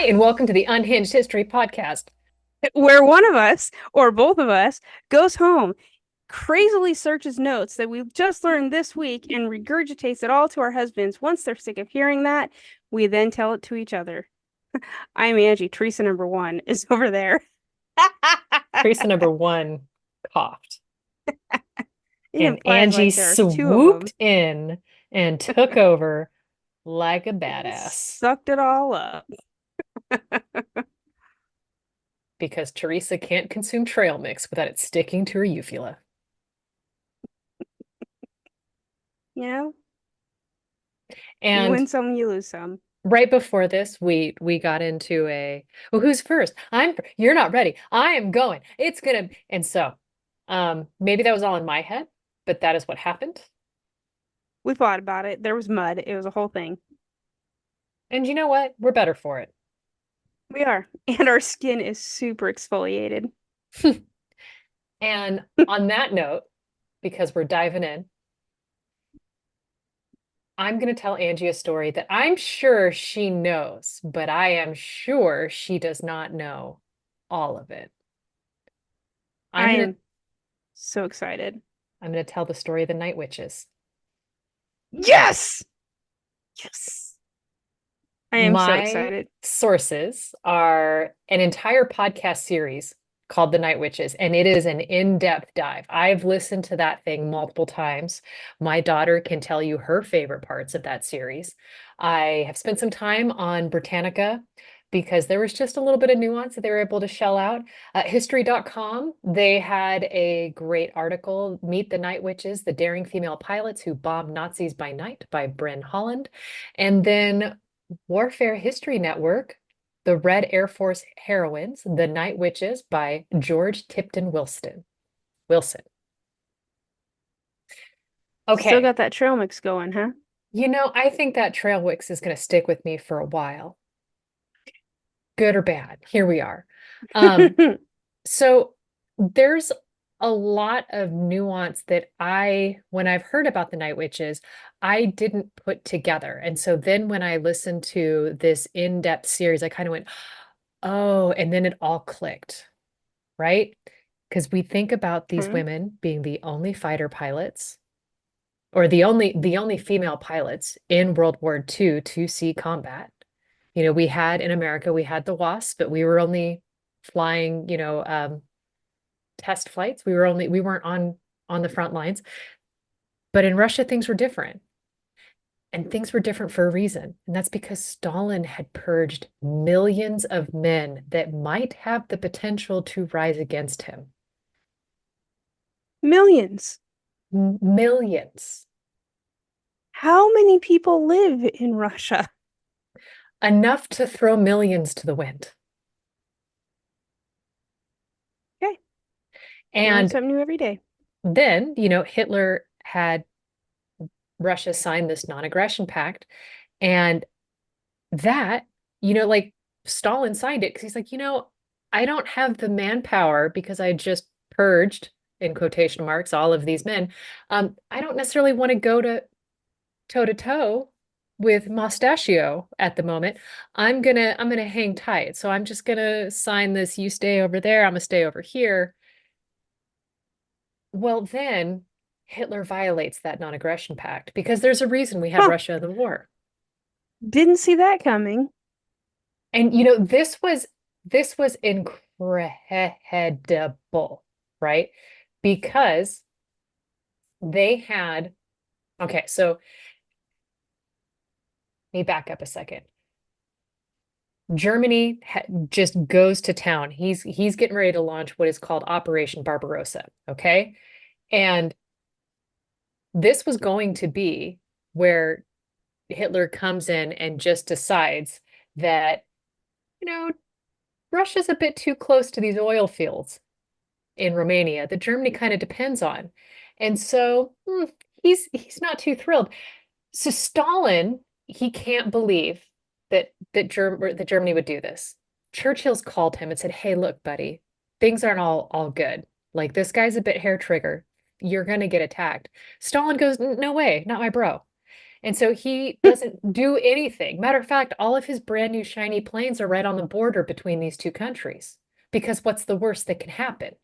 Hi, and welcome to the Unhinged History Podcast. where one of us or both of us goes home, crazily searches notes that we've just learned this week and regurgitates it all to our husbands. Once they're sick of hearing that, we then tell it to each other. I'm Angie. Teresa number one is over there. Teresa number one coughed, It and implies Angie like there are two of them. swooped in and took over like a And badass sucked it all up. because Teresa can't consume trail mix without it sticking to her uvula. You know, you And win some, you lose some. right before this, we got into well, who's first? You're not ready. I am going. It's gonna. And so, maybe that was all in my head, but that is what happened. We fought about it. There was mud. It was a whole thing. And you know what? We're better for it. We are. And our skin is super exfoliated. And on that note, because we're diving in, I'm going to tell Angie a story that I'm sure she knows, but I am sure she does not know all of it. I'm I going to am so excited. I'm going to tell the story of the Night Witches. Yes! Yes. I am so My excited. sources are an entire podcast series called The Night Witches, and it is an in-depth dive. I've listened to that thing multiple times. My daughter can tell you her favorite parts of that series. I have spent some time on Britannica because there was just a little bit of nuance that they were able to shell out. History.com, they had a great article, Meet the Night Witches, the Daring Female Pilots Who Bombed Nazis by Night by Bryn Holland. And then Warfare History Network, The Red Air Force Heroines, The Night Witches by George Tipton Wilson. Still Okay. got that trail mix going, huh? I think that trail wix is going to stick with me for a while. Good or bad. Here we are. Um, so there's a lot of nuance that when I've heard about the Night Witches, I didn't put together. And so then when I listened to this in-depth series, I kind of went, oh, and then it all clicked, right? Because we think about these Huh? women being the only fighter pilots or the only female pilots in World War II to see combat. We had in America, we had the Wasp, but we were only flying, test flights. We weren't on the front lines. But in Russia, things were different. And things were different for a reason. And that's because Stalin had purged millions of men that might have the potential to rise against him. Millions. Millions. How many people live in Russia? Enough to throw millions to the wind. Okay, learn And something new every day. then, Hitler had Russia sign this non-aggression pact. And that, like Stalin signed it because he's like, I don't have the manpower because I just purged, in quotation marks, all of these men. I don't necessarily want to go to toe to toe with Mostachio at the moment. I'm gonna hang tight. So I'm just gonna sign this, you stay over there, I'm gonna stay over here. Well, then Hitler violates that non-aggression pact because there's a reason we had Huh. Russia in the war. Didn't see that coming. And this was incredible, right? Because they had okay, so let me back up a second. Germany just goes to town. He's getting ready to launch what is called Operation Barbarossa, okay? And this was going to be where Hitler comes in and just decides that, you know, Russia's a bit too close to these oil fields in Romania that Germany kind of depends on. And so he's not too thrilled. So Stalin, he can't believe that Germany would do this. Churchill's called him and said, "Hey, look, buddy, things aren't all good. Like this guy's a bit hair trigger. You're gonna get attacked." Stalin goes, "No way, not my bro." And so he doesn't do anything. Matter of fact, all of his brand new shiny planes are right on the border between these two countries. Because what's the worst that can happen?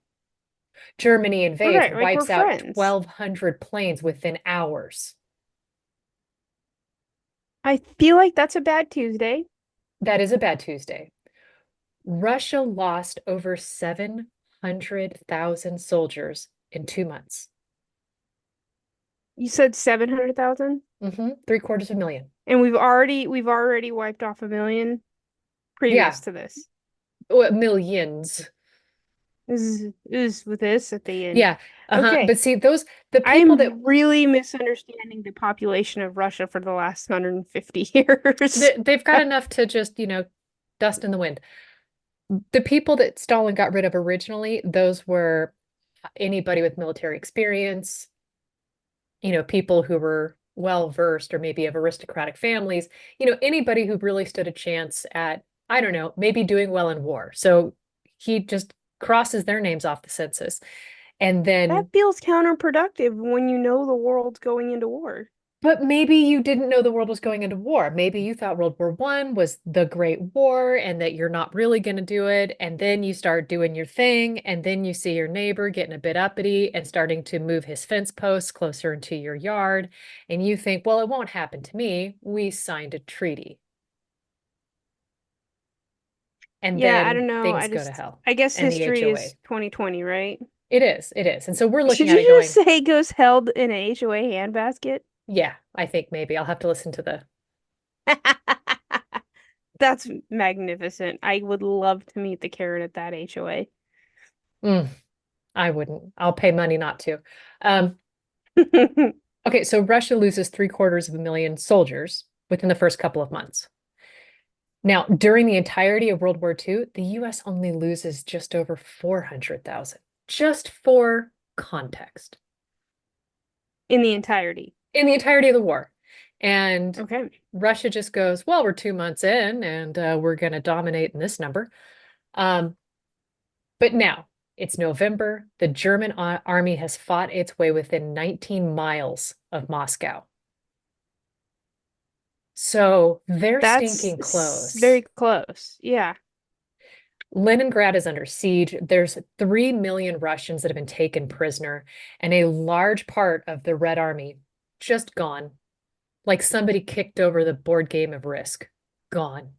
Germany invades, Right, like we're wipes out friends. 1,200 planes within hours. I feel like that's a bad Tuesday. That is a bad Tuesday. Russia lost over 700,000 soldiers in 2 months. You said 700,000, Three-quarters of a million. and we've already wiped off a million Yeah, previous to this. millions. Is with this at the end. Yeah, Okay. But see, the people that I'm really misunderstanding the population of Russia for the last 150 years. they've got enough to just, dust in the wind. The people that Stalin got rid of originally, those were anybody with military experience, people who were well versed or maybe of aristocratic families, anybody who really stood a chance at, I don't know, maybe doing well in war. So he just crosses their names off the census. And That then, feels counterproductive when you know the world's going into war. but maybe you didn't know the world was going into war. Maybe you thought World War One was the Great War and that you're not really going to do it. And then you start doing your thing. And then you see your neighbor getting a bit uppity and starting to move his fence posts closer into your yard. And you think, well, it won't happen to me. We signed a treaty. And Yeah, I don't then know. things go to hell I guess and the history HOA. is 2020, right? It is, it is. And so we're looking Should at you it just going, say goes held in a HOA handbasket? yeah, I think maybe I'll have to listen to the, That's magnificent. I would love to meet the Karen at that HOA. mm, I wouldn't. I'll pay money not to. Um, okay, so Russia loses three-quarters of a million soldiers within the first couple of months. Now, during the entirety of World War II, the US only loses just over 400,000, just for context, In the entirety. in the entirety of the war. And Okay. Russia just goes, well, we're 2 months in and we're going to dominate in this number. Um, but now it's November. The German army has fought its way within 19 miles of Moscow. So they're stinking Very close. close. Yeah. Leningrad is under siege. There's 3 million Russians that have been taken prisoner, and a large part of the Red Army just gone. Like somebody kicked over the board game of Risk. Gone.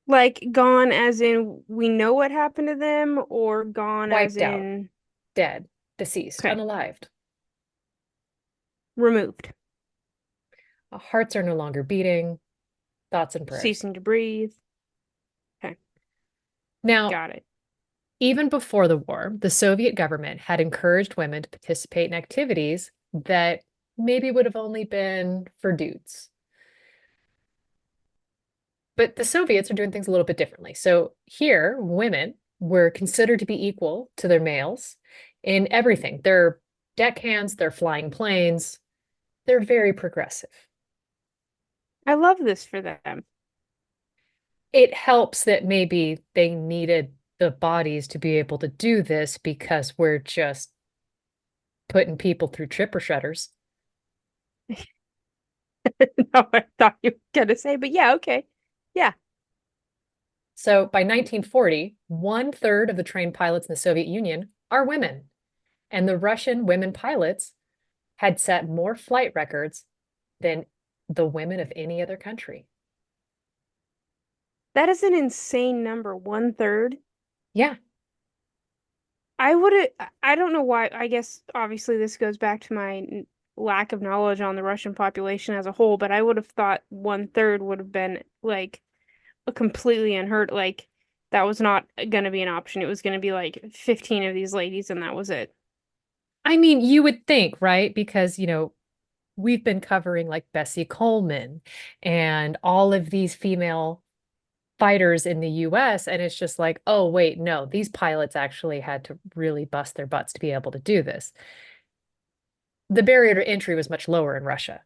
Like gone as in we know what happened to them, or gone as Wiped out. in Dead. Deceased. okay, Unalived. removed, Hearts are no longer beating. Thoughts and prayers. ceasing to breathe. Okay, Now, got it. even before the war, the Soviet government had encouraged women to participate in activities that maybe would have only been for dudes. But the Soviets are doing things a little bit differently. So here, women were considered to be equal to their males in everything. They're deckhands, they're flying planes, they're very progressive. I love this for them. It helps that maybe they needed the bodies to be able to do this because we're just putting people through tripper shutters. No, I thought you were gonna say, but yeah, okay. Yeah. So by 1940, 1/3 of the trained pilots in the Soviet Union are women. And the Russian women pilots had set more flight records than the women of any other country. That is an insane number, 1/3. Yeah. I don't know why. I guess obviously this goes back to my lack of knowledge on the Russian population as a whole, but I would have thought 1/3 would have been like a completely unheard, like that was not gonna be an option. It was gonna be like 15 of these ladies and that was it. I mean, you would think, right? Because, we've been covering like Bessie Coleman and all of these female fighters in the US. And it's just like, oh, wait, no, these pilots actually had to really bust their butts to be able to do this. The barrier to entry was much lower in Russia.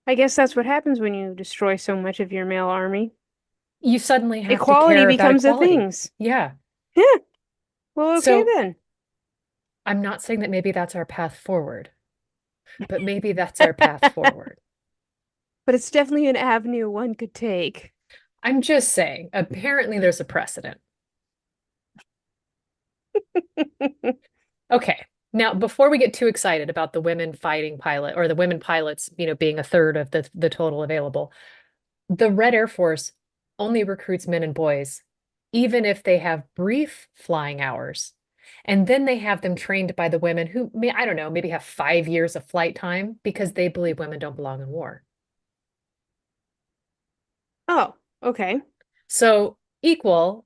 I guess that's what happens when you destroy so much of your male army. You suddenly have to Equality care about becomes a equality. thing. Yeah. Yeah. Well, okay So then. I'm not saying that maybe that's our path forward. but maybe that's our path forward. But it's definitely an avenue one could take. I'm just saying, apparently there's a precedent. Okay. Now, before we get too excited about the women fighting pilot or the women pilots, being a third of the total available, the Red Air Force only recruits men and boys, even if they have brief flying hours. And then they have them trained by the women who may, I don't know, maybe have 5 years of flight time because they believe women don't belong in war. Oh, okay. So equal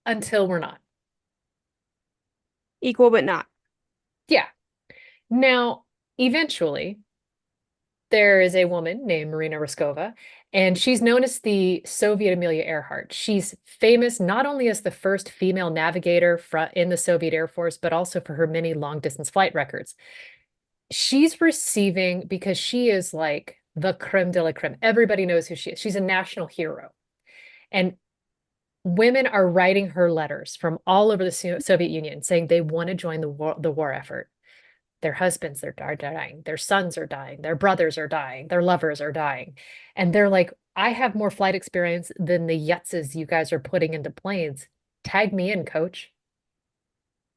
until we're not. Equal but not. Yeah. Now, eventually, there is a woman named Marina Raskova, and she's known as the Soviet Amelia Earhart. She's famous not only as the first female navigator in the Soviet Air Force, but also for her many long distance flight records. She's receiving, because she is like the creme de la creme. Everybody knows who she is. She's a national hero. And women are writing her letters from all over the Soviet Union saying they want to join the war effort. Their husbands are dying, their sons are dying, their brothers are dying, their lovers are dying. And they're like, I have more flight experience than the yutzes you guys are putting into planes. Tag me in, coach.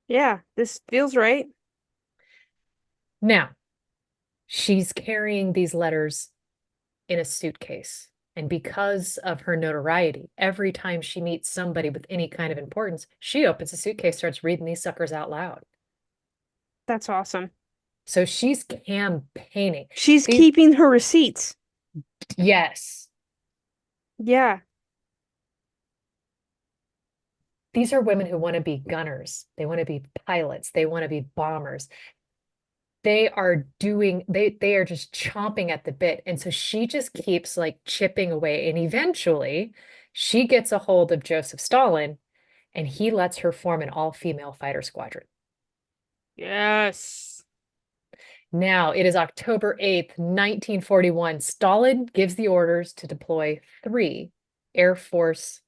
Yeah, this feels right. Now, she's carrying these letters in a suitcase. And because of her notoriety, every time she meets somebody with any kind of importance, she opens a suitcase, starts reading these suckers out loud. That's awesome. So she's campaigning. She's These, keeping her receipts. yes, Yeah. these are women who want to be gunners. They want to be pilots. They want to be bombers. They are just chomping at the bit. And so she just keeps like chipping away. And eventually she gets a hold of Joseph Stalin and he lets her form an all-female fighter squadron. Yes. Now it is October 8th, 1941. Stalin gives the orders to deploy 3 Air Force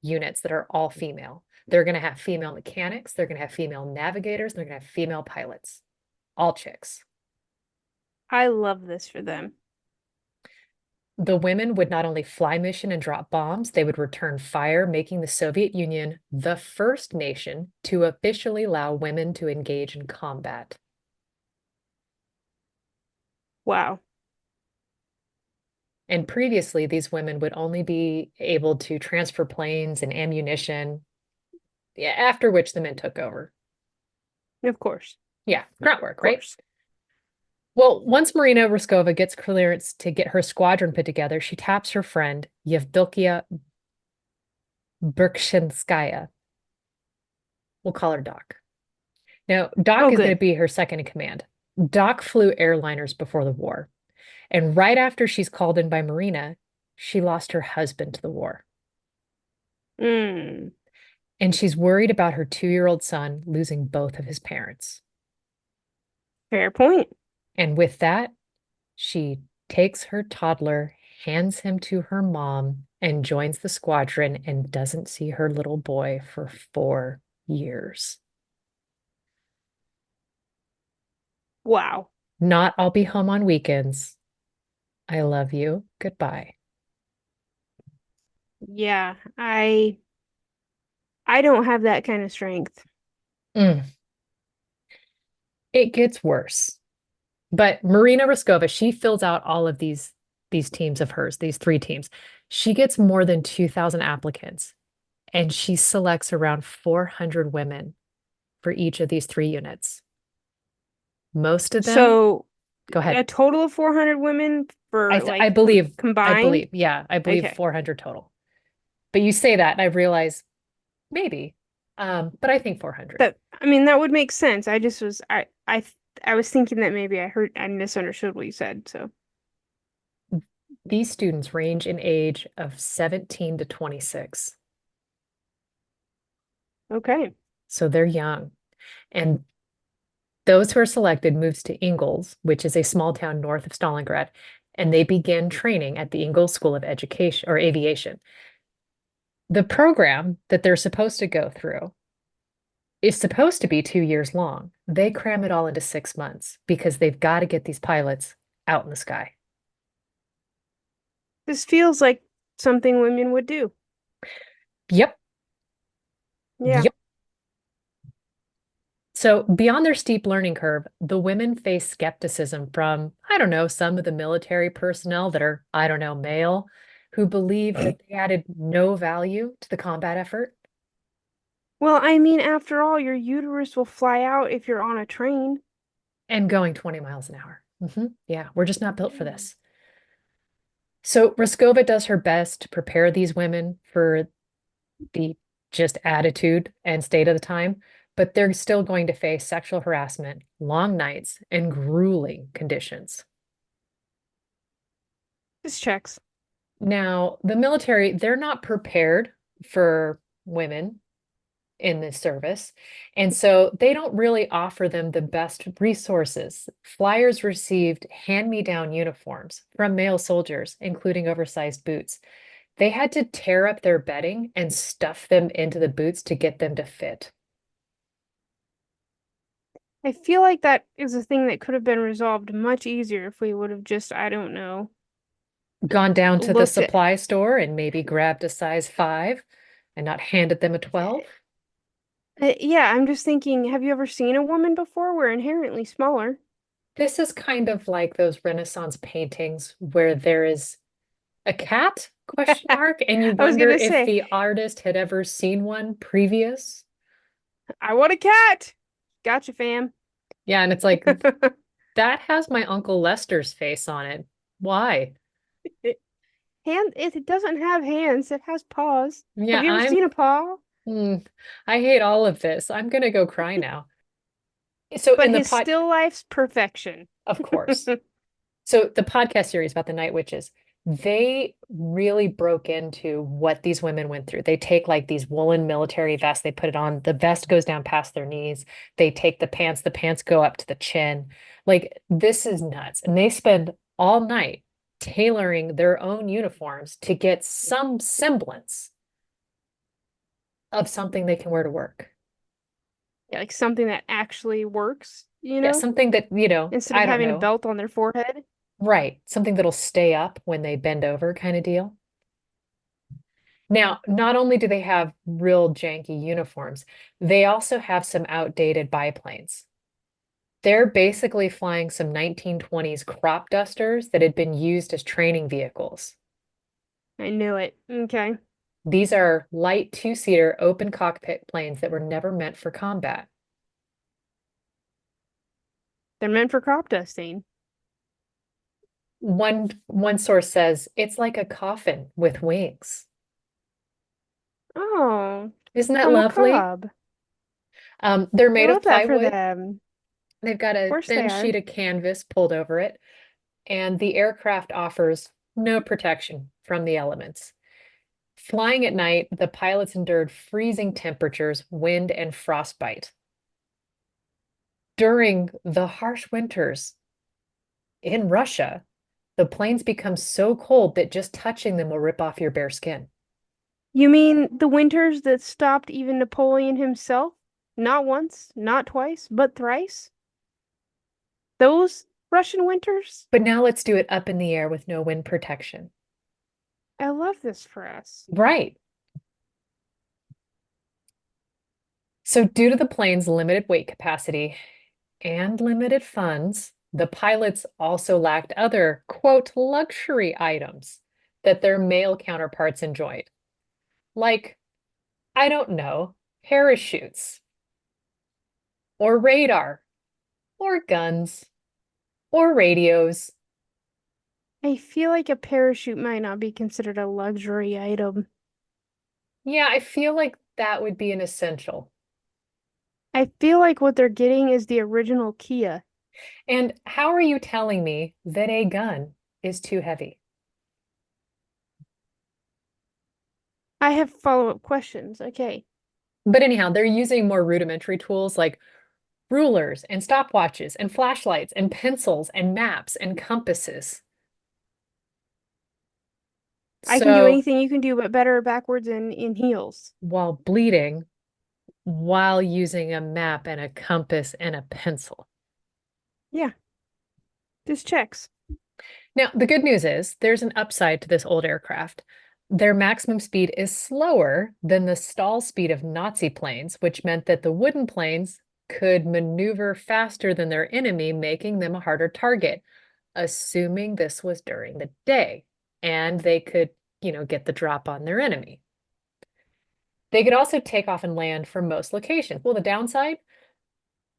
units that are all female. They're going to have female mechanics, they're going to have female navigators, they're going to have female pilots, all chicks. I love this for them. The women would not only fly mission and drop bombs, they would return fire, making the Soviet Union the first nation to officially allow women to engage in combat. Wow. And previously, these women would only be able to transfer planes and ammunition, after which the men took over. Of course. Yeah, grunt work, Of right? course. Well, once Marina Raskova gets clearance to get her squadron put together, she taps her friend, Yevdokия Berkshinskaya. We'll call her Doc. Now, Doc Oh, is going to good. be her second in command. Doc flew airliners before the war. And right after she's called in by Marina, she lost her husband to the war. Mm, And she's worried about her 2-year-old son losing both of his parents. fair point. And with that, she takes her toddler, hands him to her mom, and joins the squadron and doesn't see her little boy for 4 years. Wow. Not, I'll be home on weekends. I love you. Goodbye. Yeah, I don't have that kind of strength. Mm. It gets worse. But Marina Raskova, she fills out all of these teams of hers, these 3 teams. She gets more than 2,000 applicants, and she selects around 400 women for each of these 3 units. Most of them, So go ahead. a total of 400 women for I like believe, combined? I believe Okay. 400 total. But you say that, and I realize maybe, but I think 400. I mean, that would make sense. I just was I was thinking that maybe I misunderstood what you said. So, These students range in age of 17 to 26. okay. So they're young. And those who are selected moves to Ingles, which is a small town north of Stalingrad, and they begin training at the Ingles School of Education or Aviation. The program that they're supposed to go through is supposed to be 2 years long. They cram it all into 6 months because they've got to get these pilots out in the sky. This feels like something women would do. Yep. Yeah. Yep. So, beyond their steep learning curve, the women face skepticism from, I don't know, some of the military personnel that are, I don't know, male, who believe that they added no value to the combat effort. Well, I mean, after all, your uterus will fly out if you're on a train. And going 20 miles an hour. Yeah, we're just not built for Yeah. this. So Raskova does her best to prepare these women for the just attitude and state of the time, but they're still going to face sexual harassment, long nights, and grueling conditions. This checks. Now, the military, they're not prepared for women in this service. And so they don't really offer them the best resources. Flyers received hand-me-down uniforms from male soldiers, including oversized boots. They had to tear up their bedding and stuff them into the boots to get them to fit. I feel like that is a thing that could have been resolved much easier if we would have just, I don't know, Gone down to the looked at. supply store and maybe grabbed a size 5 and not handed them a 12. Yeah, I'm just thinking, have you ever seen a woman before? We're inherently smaller. This is kind of like those Renaissance paintings where there is a cat question mark and you I was wonder gonna if say, the artist had ever seen one previous. I want a cat. Gotcha, fam. Yeah, and it's like that has my Uncle Lester's face on it. Why? It doesn't have hands, it has paws. Have Yeah, you ever seen a paw? hmm, I hate all of this. I'm gonna go cry now. So But in the his pot, still life's perfection. of course. So the podcast series about the Night Witches, they really broke into what these women went through. They take like these woolen military vests, they put it on, the vest goes down past their knees. They take the pants go up to the chin. Like this is nuts. And they spend all night tailoring their own uniforms to get some semblance of something they can wear to work. Yeah, like something that actually works, Yeah, something that, instead of I don't having a know, belt on their forehead. right, something that'll stay up when they bend over kind of deal. Now, not only do they have real janky uniforms, they also have some outdated biplanes. They're basically flying some 1920s crop dusters that had been used as training vehicles. I knew it. Okay. These are light two-seater open cockpit planes that were never meant for combat. They're meant for crop dusting. One source says it's like a coffin with wings. Oh, Isn't that how lovely? macabre. They're I made of love that for plywood. them. They've got Of a course they thin are. sheet of canvas pulled over it, and the aircraft offers no protection from the elements. Flying at night, the pilots endured freezing temperatures, wind, and frostbite. During the harsh winters in Russia, the planes become so cold that just touching them will rip off your bare skin. You mean the winters that stopped even Napoleon himself? Not once, not twice, but thrice? Those Russian winters? But now let's do it up in the air with no wind protection. I love this for us. Right. So, due to the plane's limited weight capacity and limited funds, the pilots also lacked other, quote, luxury items that their male counterparts enjoyed. Like, I don't know, parachutes, or radar, or guns, or radios. I feel like a parachute might not be considered a luxury item. Yeah, I feel like that would be an essential. I feel like what they're getting is the original Kia. And how are you telling me that a gun is too heavy? I have follow-up questions. Okay. But anyhow, they're using more rudimentary tools like rulers and stopwatches and flashlights and pencils and maps and compasses. I can do So anything you can do, but better backwards and in heels. while bleeding, while using a map and a compass and a pencil. Yeah, just checks. Now, the good news is there's an upside to this old aircraft. Their maximum speed is slower than the stall speed of Nazi planes, which meant that the wooden planes could maneuver faster than their enemy, making them a harder target, assuming this was during the day and they could, get the drop on their enemy. They could also take off and land from most locations. Well, the downside,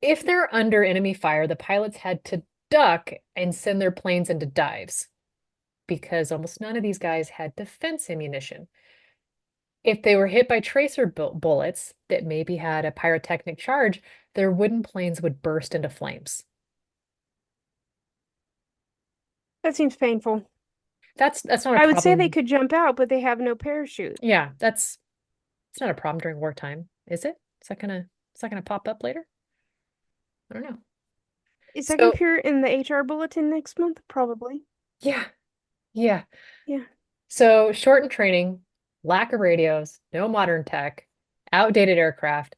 if they're under enemy fire, the pilots had to duck and send their planes into dives because almost none of these guys had defense ammunition. If they were hit by tracer bullets that maybe had a pyrotechnic charge, their wooden planes would burst into flames. That seems painful. That's not a I would say they problem. could jump out, but they have no parachute. Yeah, it's not a problem during wartime, is it? Is that gonna pop up later? I don't know. Is that going to So appear in the HR bulletin next month? Probably. yeah, yeah. Yeah. So shortened training, lack of radios, no modern tech, outdated aircraft.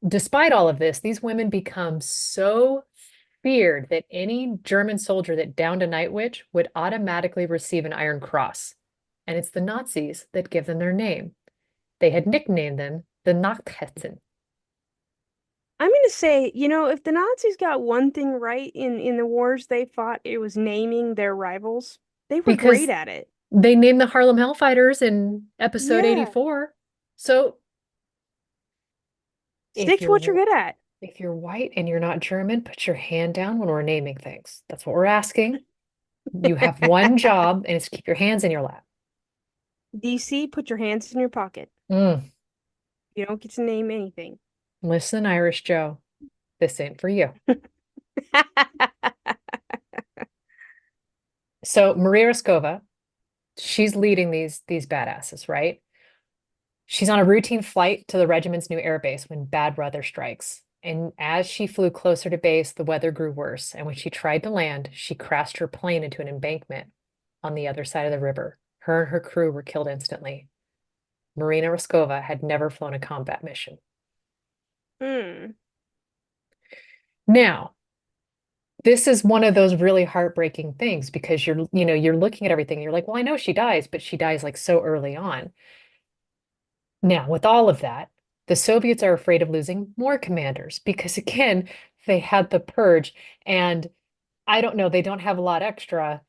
Despite all of this, these women become so feared that any German soldier that downed a night witch would automatically receive an Iron Cross. And it's the Nazis that give them their name. They had nicknamed them the Nachthetzen. I'm going to say, if the Nazis got one thing right in the wars they fought, it was naming their rivals. They were great Because at it. they named the Harlem Hellfighters in episode Yeah. 84. So if Stick to what you're good at. if you're white and you're not German, put your hand down when we're naming things. That's what we're asking. You have one job, and it's keep your hands in your lap. DC, put your hands in your pocket. Mm, You don't get to name anything. listen, Irish Joe, this ain't for you. So Maria Raskova, she's leading these badasses, right? She's on a routine flight to the regiment's new air base when bad weather strikes. And as she flew closer to base, the weather grew worse. And when she tried to land, she crashed her plane into an embankment on the other side of the river. Her and her crew were killed instantly. Marina Raskova had never flown a combat mission. Hmm. Now, this is one of those really heartbreaking things because you're looking at everything and you're like, well, I know she dies, but she dies like so early on. Now, with all of that, the Soviets are afraid of losing more commanders because, again, they had the purge, and I don't know, they don't have a lot extra.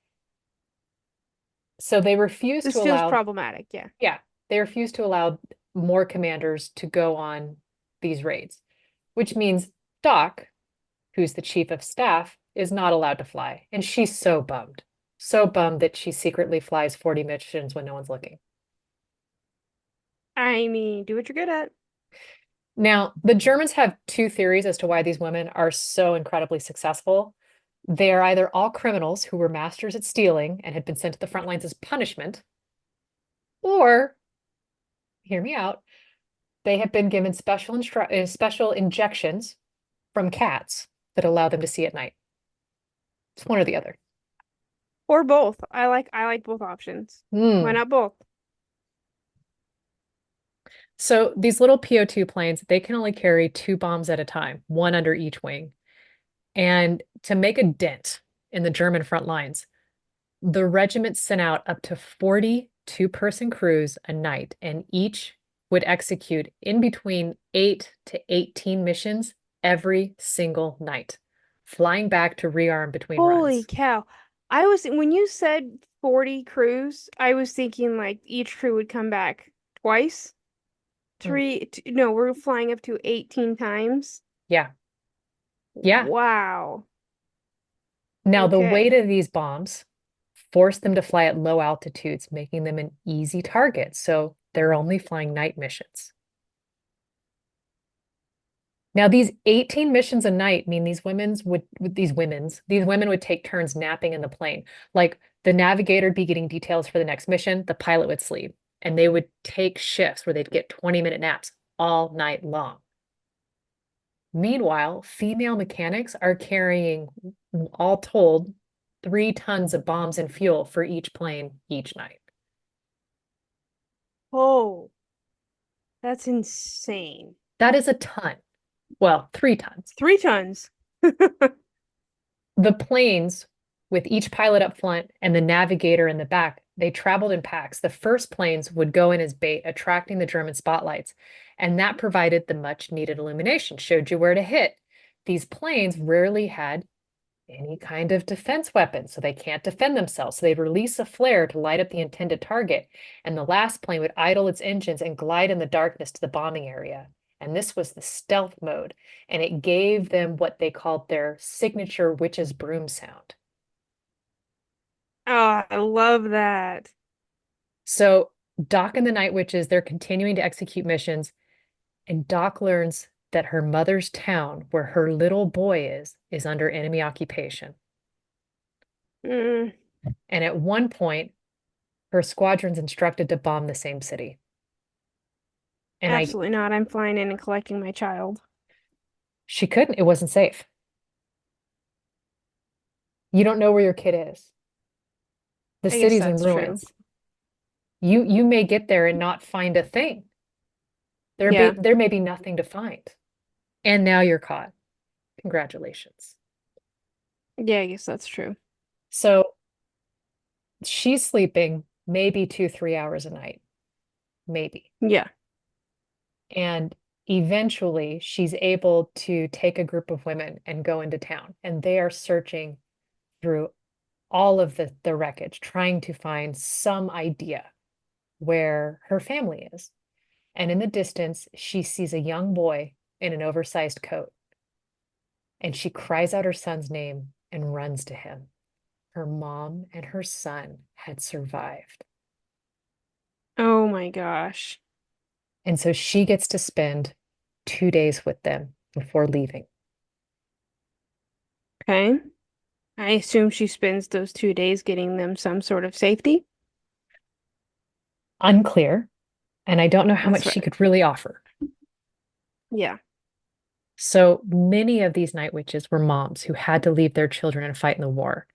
So they refuse to This feels allow, problematic. Yeah. yeah, they refuse to allow more commanders to go on these raids, which means Doc, who's the chief of staff, is not allowed to fly. And she's so bummed that she secretly flies 40 missions when no one's looking. I mean, do what you're good at. Now, the Germans have two theories as to why these women are so incredibly successful. They are either all criminals who were masters at stealing and had been sent to the front lines as punishment, or, hear me out, they have been given special injections from cats that allow them to see at night. It's one or the other. Or both. I like both options. Why Hmm. not both? So these little PO2 planes, they can only carry two bombs at a time, one under each wing. And to make a dent in the German front lines, the regiment sent out up to 40 two-person crews a night, and each would execute in between 8 to 18 missions every single night, flying back to rearm between Holy runs. cow. When you said 40 crews, I was thinking like each crew would come back twice. Mm. No, we're flying up to 18 times. Yeah, yeah. Wow. Now, the weight Okay. of these bombs forced them to fly at low altitudes, making them an easy target. So they're only flying night missions. Now, these 18 missions a night mean these women would take turns napping in the plane. Like the navigator would be getting details for the next mission, the pilot would sleep, and they would take shifts where they'd get 20-minute naps all night long. Meanwhile, female mechanics are carrying, all told, 3 tons of bombs and fuel for each plane each night. Oh, that's insane. That is a ton. Well, 3 tons. 3 tons. The planes, with each pilot up front and the navigator in the back, they traveled in packs. The first planes would go in as bait, attracting the German spotlights, and that provided the much needed illumination, showed you where to hit. These planes rarely had any kind of defense weapon, so they can't defend themselves. So they'd release a flare to light up the intended target, and the last plane would idle its engines and glide in the darkness to the bombing area. And this was the stealth mode, and it gave them what they called their signature witch's broom sound. Oh, I love that. So Doc and the Night Witches, they're continuing to execute missions, and Doc learns that her mother's town, where her little boy is under enemy occupation. Mm, And at one point, her squadron's instructed to bomb the same city. And absolutely not. I'm flying in and collecting my child. she couldn't, it wasn't safe. You don't know where your kid is. The I guess city's in that's true. ruins. You may get there and not find a thing. Yeah. There may be nothing to find. And now you're caught. Congratulations. Yeah, I guess that's true. So she's sleeping maybe 2, 3 hours a night, maybe. Yeah. And eventually she's able to take a group of women and go into town. And they are searching through all of the wreckage, trying to find some idea where her family is. And in the distance, she sees a young boy in an oversized coat. And she cries out her son's name and runs to him. Her mom and her son had survived. Oh my gosh. And so she gets to spend 2 days with them before leaving. Okay. I assume she spends those 2 days getting them some sort of safety. Unclear, and I don't know how much That's she right. could really offer. Yeah. So many of these night witches were moms who had to leave their children and fight in the war.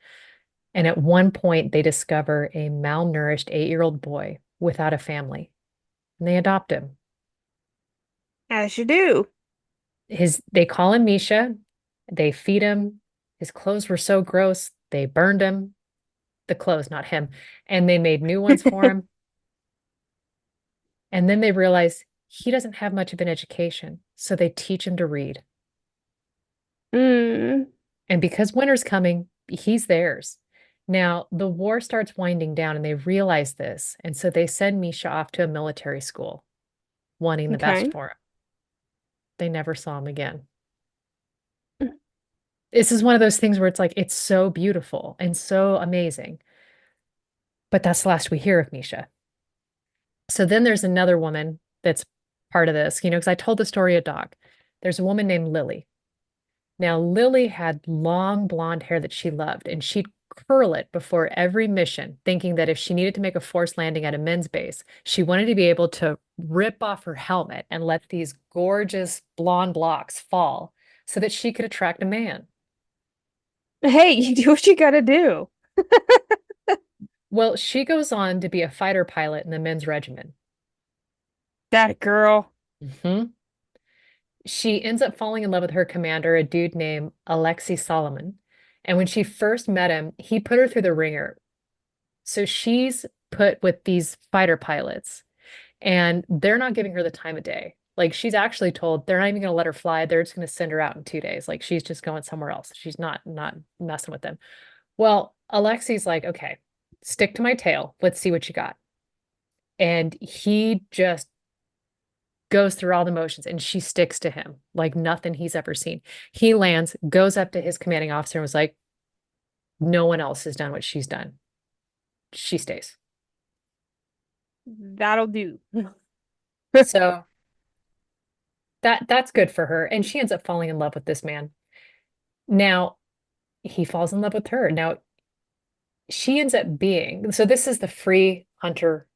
And at one point, they discover a malnourished 8-year-old boy without a family, and they adopt him. As you do. They call him Misha. They feed him. His clothes were so gross, they burned him. The clothes, not him. And they made new ones for him. And then they realize he doesn't have much of an education, so they teach him to read. Mm, And because winter's coming, he's theirs. Now, the war starts winding down and they realize this. And so they send Misha off to a military school, wanting the best okay. for him. They never saw him again. This is one of those things where it's like, it's so beautiful and so amazing. But that's the last we hear of Misha. So then there's another woman that's part of this, because I told the story of Doc. There's a woman named Lily. Now, Lily had long blonde hair that she loved, and she'd curl it before every mission, thinking that if she needed to make a forced landing at a men's base, she wanted to be able to rip off her helmet and let these gorgeous blonde locks fall so that she could attract a man. Hey, you do what you gotta do. Well, she goes on to be a fighter pilot in the men's regiment. That girl. Mhm. She ends up falling in love with her commander, a dude named Alexei Solomon. And when she first met him, he put her through the ringer. So she's put with these fighter pilots, and they're not giving her the time of day. Like she's actually told they're not even going to let her fly. They're just going to send her out in 2 days. Like she's just going somewhere else. She's not messing with them. Well, Alexei's like, okay, stick to my tail. Let's see what you got. And he just goes through all the motions and she sticks to him like nothing he's ever seen. He lands, goes up to his commanding officer and was like, no one else has done what she's done. She stays. That'll do. So that's good for her. And she ends up falling in love with this man. Now he falls in love with her. Now she ends up being, so this is the free hunter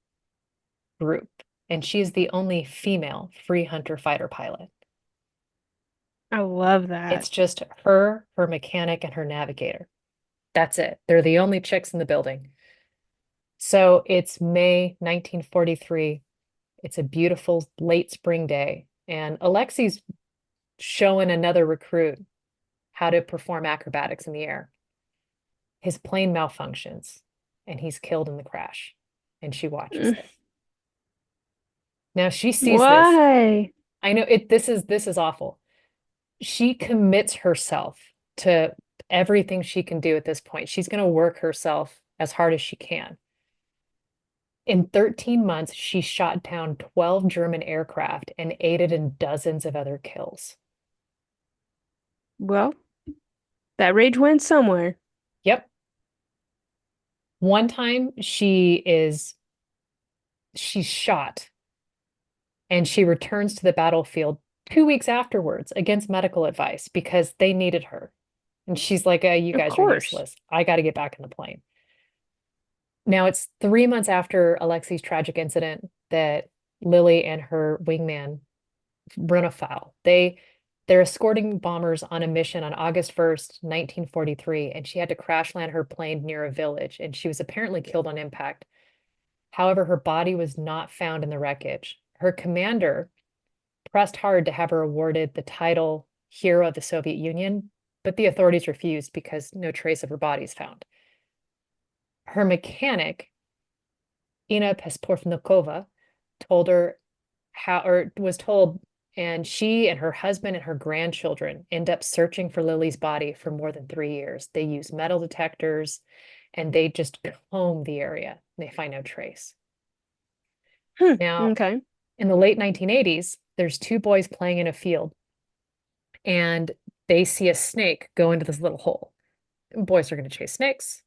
group, and she's the only female free hunter fighter pilot. I love that. It's just her mechanic, and her navigator. That's it. They're the only chicks in the building. So it's May 1943. It's a beautiful late spring day, And Alexi's showing another recruit how to perform acrobatics in the air. His plane malfunctions and he's killed in the crash. And she watches Mm. it. Now she sees this. Why? I know this is awful. She commits herself to everything she can do at this point. She's going to work herself as hard as she can. In 13 months, she shot down 12 German aircraft and aided in dozens of other kills. Well, that rage went somewhere. Yep. One time she's shot and she returns to the battlefield 2 weeks afterwards against medical advice because they needed her. And she's like, you Of guys are course. useless. I got to get back in the plane. Now it's 3 months after Alexi's tragic incident that Lily and her wingman run afoul. They're escorting bombers on a mission on August 1st, 1943, and she had to crash land her plane near a village, and she was apparently killed on impact. However, her body was not found in the wreckage. Her commander pressed hard to have her awarded the title Hero of the Soviet Union, but the authorities refused because no trace of her body is found. Her mechanic, Ina Pespornikova, told her how, or was told, and she and her husband and her grandchildren end up searching for Lily's body for more than 3 years. They use metal detectors and they just comb the area. They find no trace. Now, Okay. in the late 1980s, there's two boys playing in a field and they see a snake go into this little hole. Boys are going to chase snakes.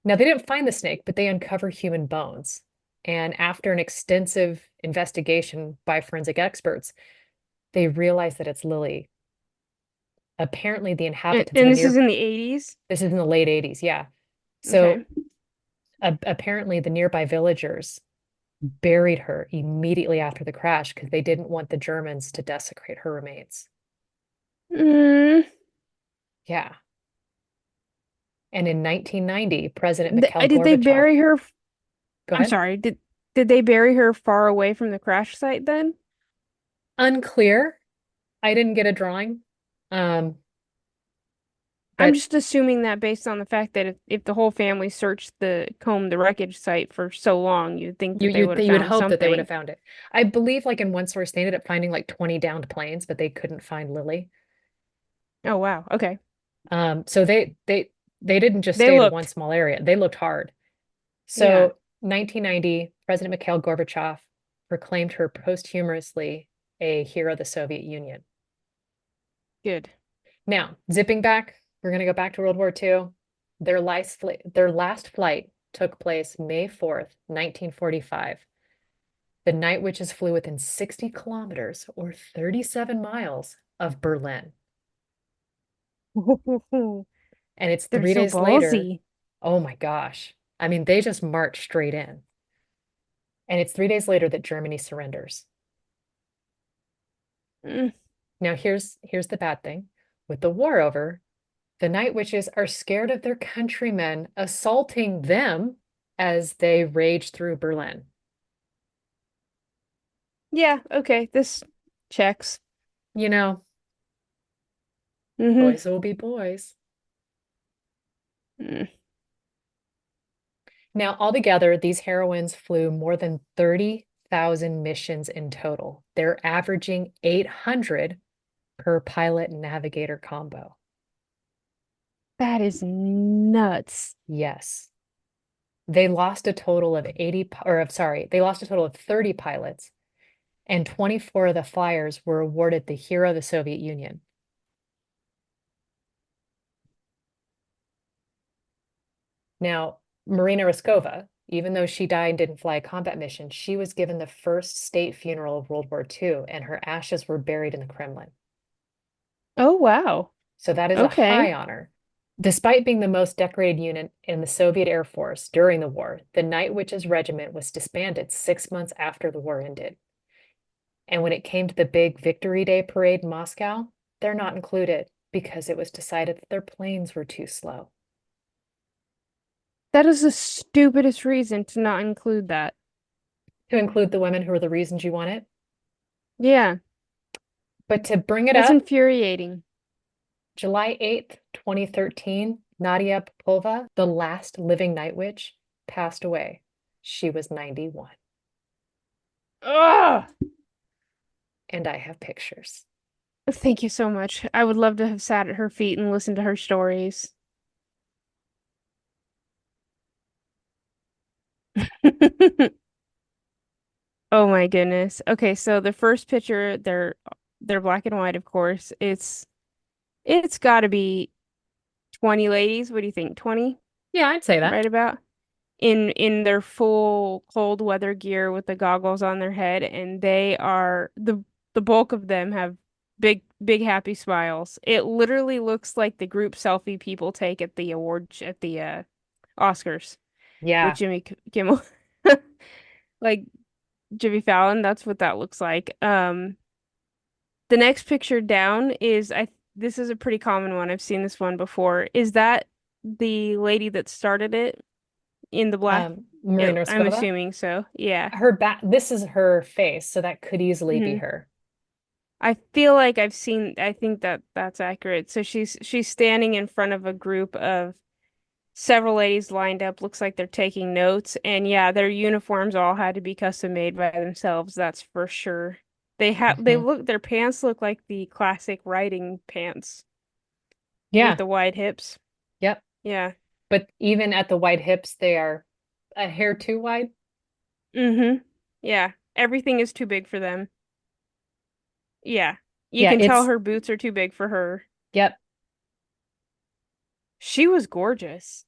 Now, they didn't find the snake, but they uncover human bones. And after an extensive investigation by forensic experts, they realize that it's Lily. Apparently, the And, inhabitants of and a this is near in the 80s? this is in the late 80s, yeah. So Okay. apparently, the nearby villagers buried her immediately after the crash because they didn't want the Germans to desecrate her remains. Mm, Yeah. And in 1990, President Mikhail did they Gorbachev, bury her? go I'm ahead. sorry. Did they bury her far away from the crash site then? Unclear. I didn't get a drawing. Um, I'm but just assuming that based on the fact that if the whole family searched the combed the wreckage site for so long, you'd think you that they you would have you would found hope that they would have something. found it. I believe like in one source they ended up finding like 20 downed planes, but they couldn't find Lily. Oh wow. Okay. So they didn't just They stay to one looked. small area. They looked hard. Yeah. So 1990, President Mikhail Gorbachev proclaimed her posthumously a hero of the Soviet Union. Good. Now, zipping back, we're going to go back to World War II. Their last flight took place May 4th, 1945. The Night Witches flew within 60 kilometers or 37 miles of Berlin. And it's They're three so days later. ballsy. Oh my gosh. I mean, they just marched straight in. And it's 3 days later that Germany surrenders. Mm, Now, here's the bad thing. With the war over, the Night Witches are scared of their countrymen assaulting them as they rage through Berlin. yeah. Okay. This checks. You know, Mm-hmm. boys will be boys. Mm. Now, altogether, these heroines flew more than 30,000 missions in total. They're averaging 800 per pilot and navigator combo. That is nuts. Yes. They lost a total of 80, or I'm sorry, they lost a total of 30 pilots, and 24 of the flyers were awarded the Hero of the Soviet Union. Now, Marina Raskova, even though she died and didn't fly a combat mission, she was given the first state funeral of World War II, and her ashes were buried in the Kremlin. Oh wow. So that is a Okay. high honor. Despite being the most decorated unit in the Soviet Air Force during the war, the Night Witches Regiment was disbanded 6 months after the war ended. And when it came to the big Victory Day parade in Moscow, they're not included because it was decided that their planes were too slow. That is the stupidest reason to not include that. To include the women who are the reasons you want it, Yeah. But to bring it That's up, infuriating. July 8th, 2013, Nadia Popova, the last living night witch, passed away. She was 91. Ugh. And I have pictures. Thank you so much. I would love to have sat at her feet and listened to her stories. Oh my goodness. Okay, so the first picture, they're black and white, of course. It's got to be 20 ladies. What do you think? 20? Yeah, I'd say that. Right about in their full cold weather gear with the goggles on their head, and they are the bulk of them have big happy smiles. It literally looks like the group selfie people take at the Oscars with Yeah. Jimmy Kimmel. Like Jimmy Fallon, that's what that looks like. The next picture down is I this is a pretty common one. I've seen this one before. Is that the lady that started it in the black? Marina I'm Roscova. assuming so. Yeah. Her back, this is her face, so that could easily be hmm her. I feel like I think that that's accurate. So she's standing in front of a group of several ladies lined up. Looks like they're taking notes. And yeah, their uniforms all had to be custom made by themselves, that's for sure. They Mhm. look their pants look like the classic riding pants with Yeah. the wide hips. Yep. Yeah. But even at the wide hips, they are a hair too wide. Mm-hmm. Yeah. Everything is too big for them. Yeah. You Yeah, can tell it's, her boots are too big for her. yep. She was gorgeous.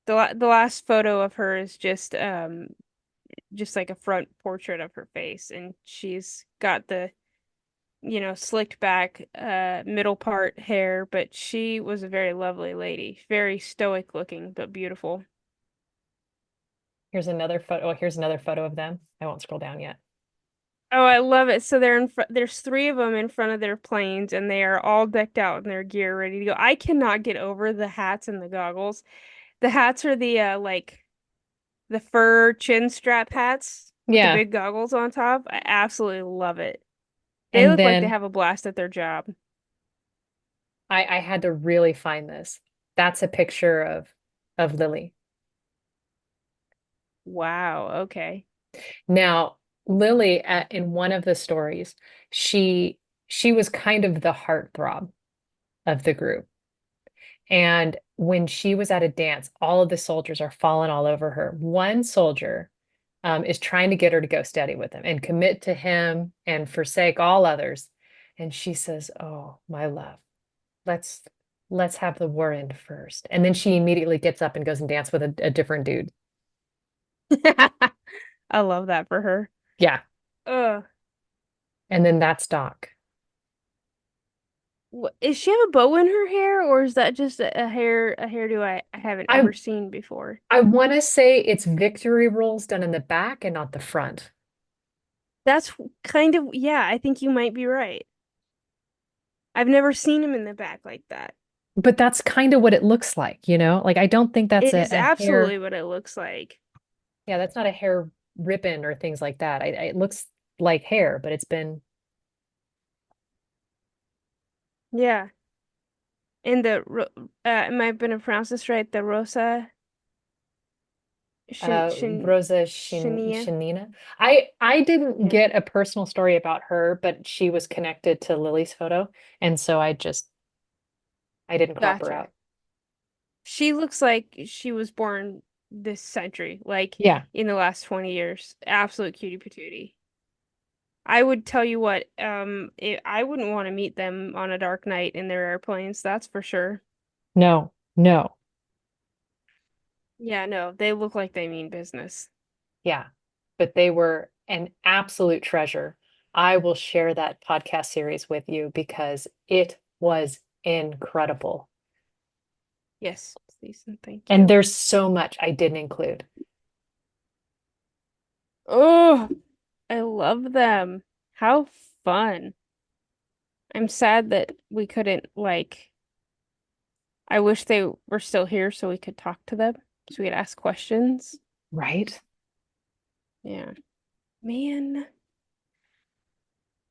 The last photo of her is just like a front portrait of her face, and she's got the slicked back middle part hair, but she was a very lovely lady, very stoic looking but beautiful. Here's another photo. Oh, here's another photo of them. I won't scroll down yet. Oh, I love it. So they're in front, there's three of them in front of their planes, and they are all decked out in their gear ready to go. I cannot get over the hats and the goggles. The hats are the like the fur chin strap hats with the Yeah. big goggles on top. I absolutely love it. They And look like they then have a blast at their job. I had to really find this. That's a picture of Lily. Wow, okay. Now, Lily, in one of the stories, she she was kind of the heartthrob of the group. And when she was at a dance, all of the soldiers are falling all over her. One soldier is trying to get her to go steady with him and commit to him and forsake all others. And she says, "Oh, my love, let's let's have the war end first." And then she immediately gets up and goes and dances with a different dude. I love that for her. Yeah. Ugh. And then that's Doc. Is she have a bow in her hair, or is that just a hairdo I haven't I ever seen before? I want to say it's victory rolls done in the back and not the front. That's kind of, yeah, I think you might be right. I've never seen him in the back like that. But that's kind of what it looks like, you know? Like I don't think that's It is a hair. absolutely what it looks like. Yeah, that's not a hair ribbon or things like that. It looks like hair, but it's been Yeah. And am I gonna pronounce this right? The Rosa Rosa Shinia? Shanina. I didn't Yeah. get a personal story about her, but she was connected to Lily's photo, and so I didn't crop her Gotcha. out. She looks like she was born this century, like Yeah, in the last 20 years. Absolute cutie patootie. I would tell you what, I wouldn't want to meet them on a dark night in their airplanes, that's for sure. no, no, Yeah, no, they look like they mean business. yeah, but they were an absolute treasure. I will share that podcast series with you because it was incredible. Yes, please and thank And you. there's so much I didn't include. Oh, I love them. How fun. I'm sad that we couldn't, like, I wish they were still here so we could talk to them, so we could ask questions. Right? Yeah. Man.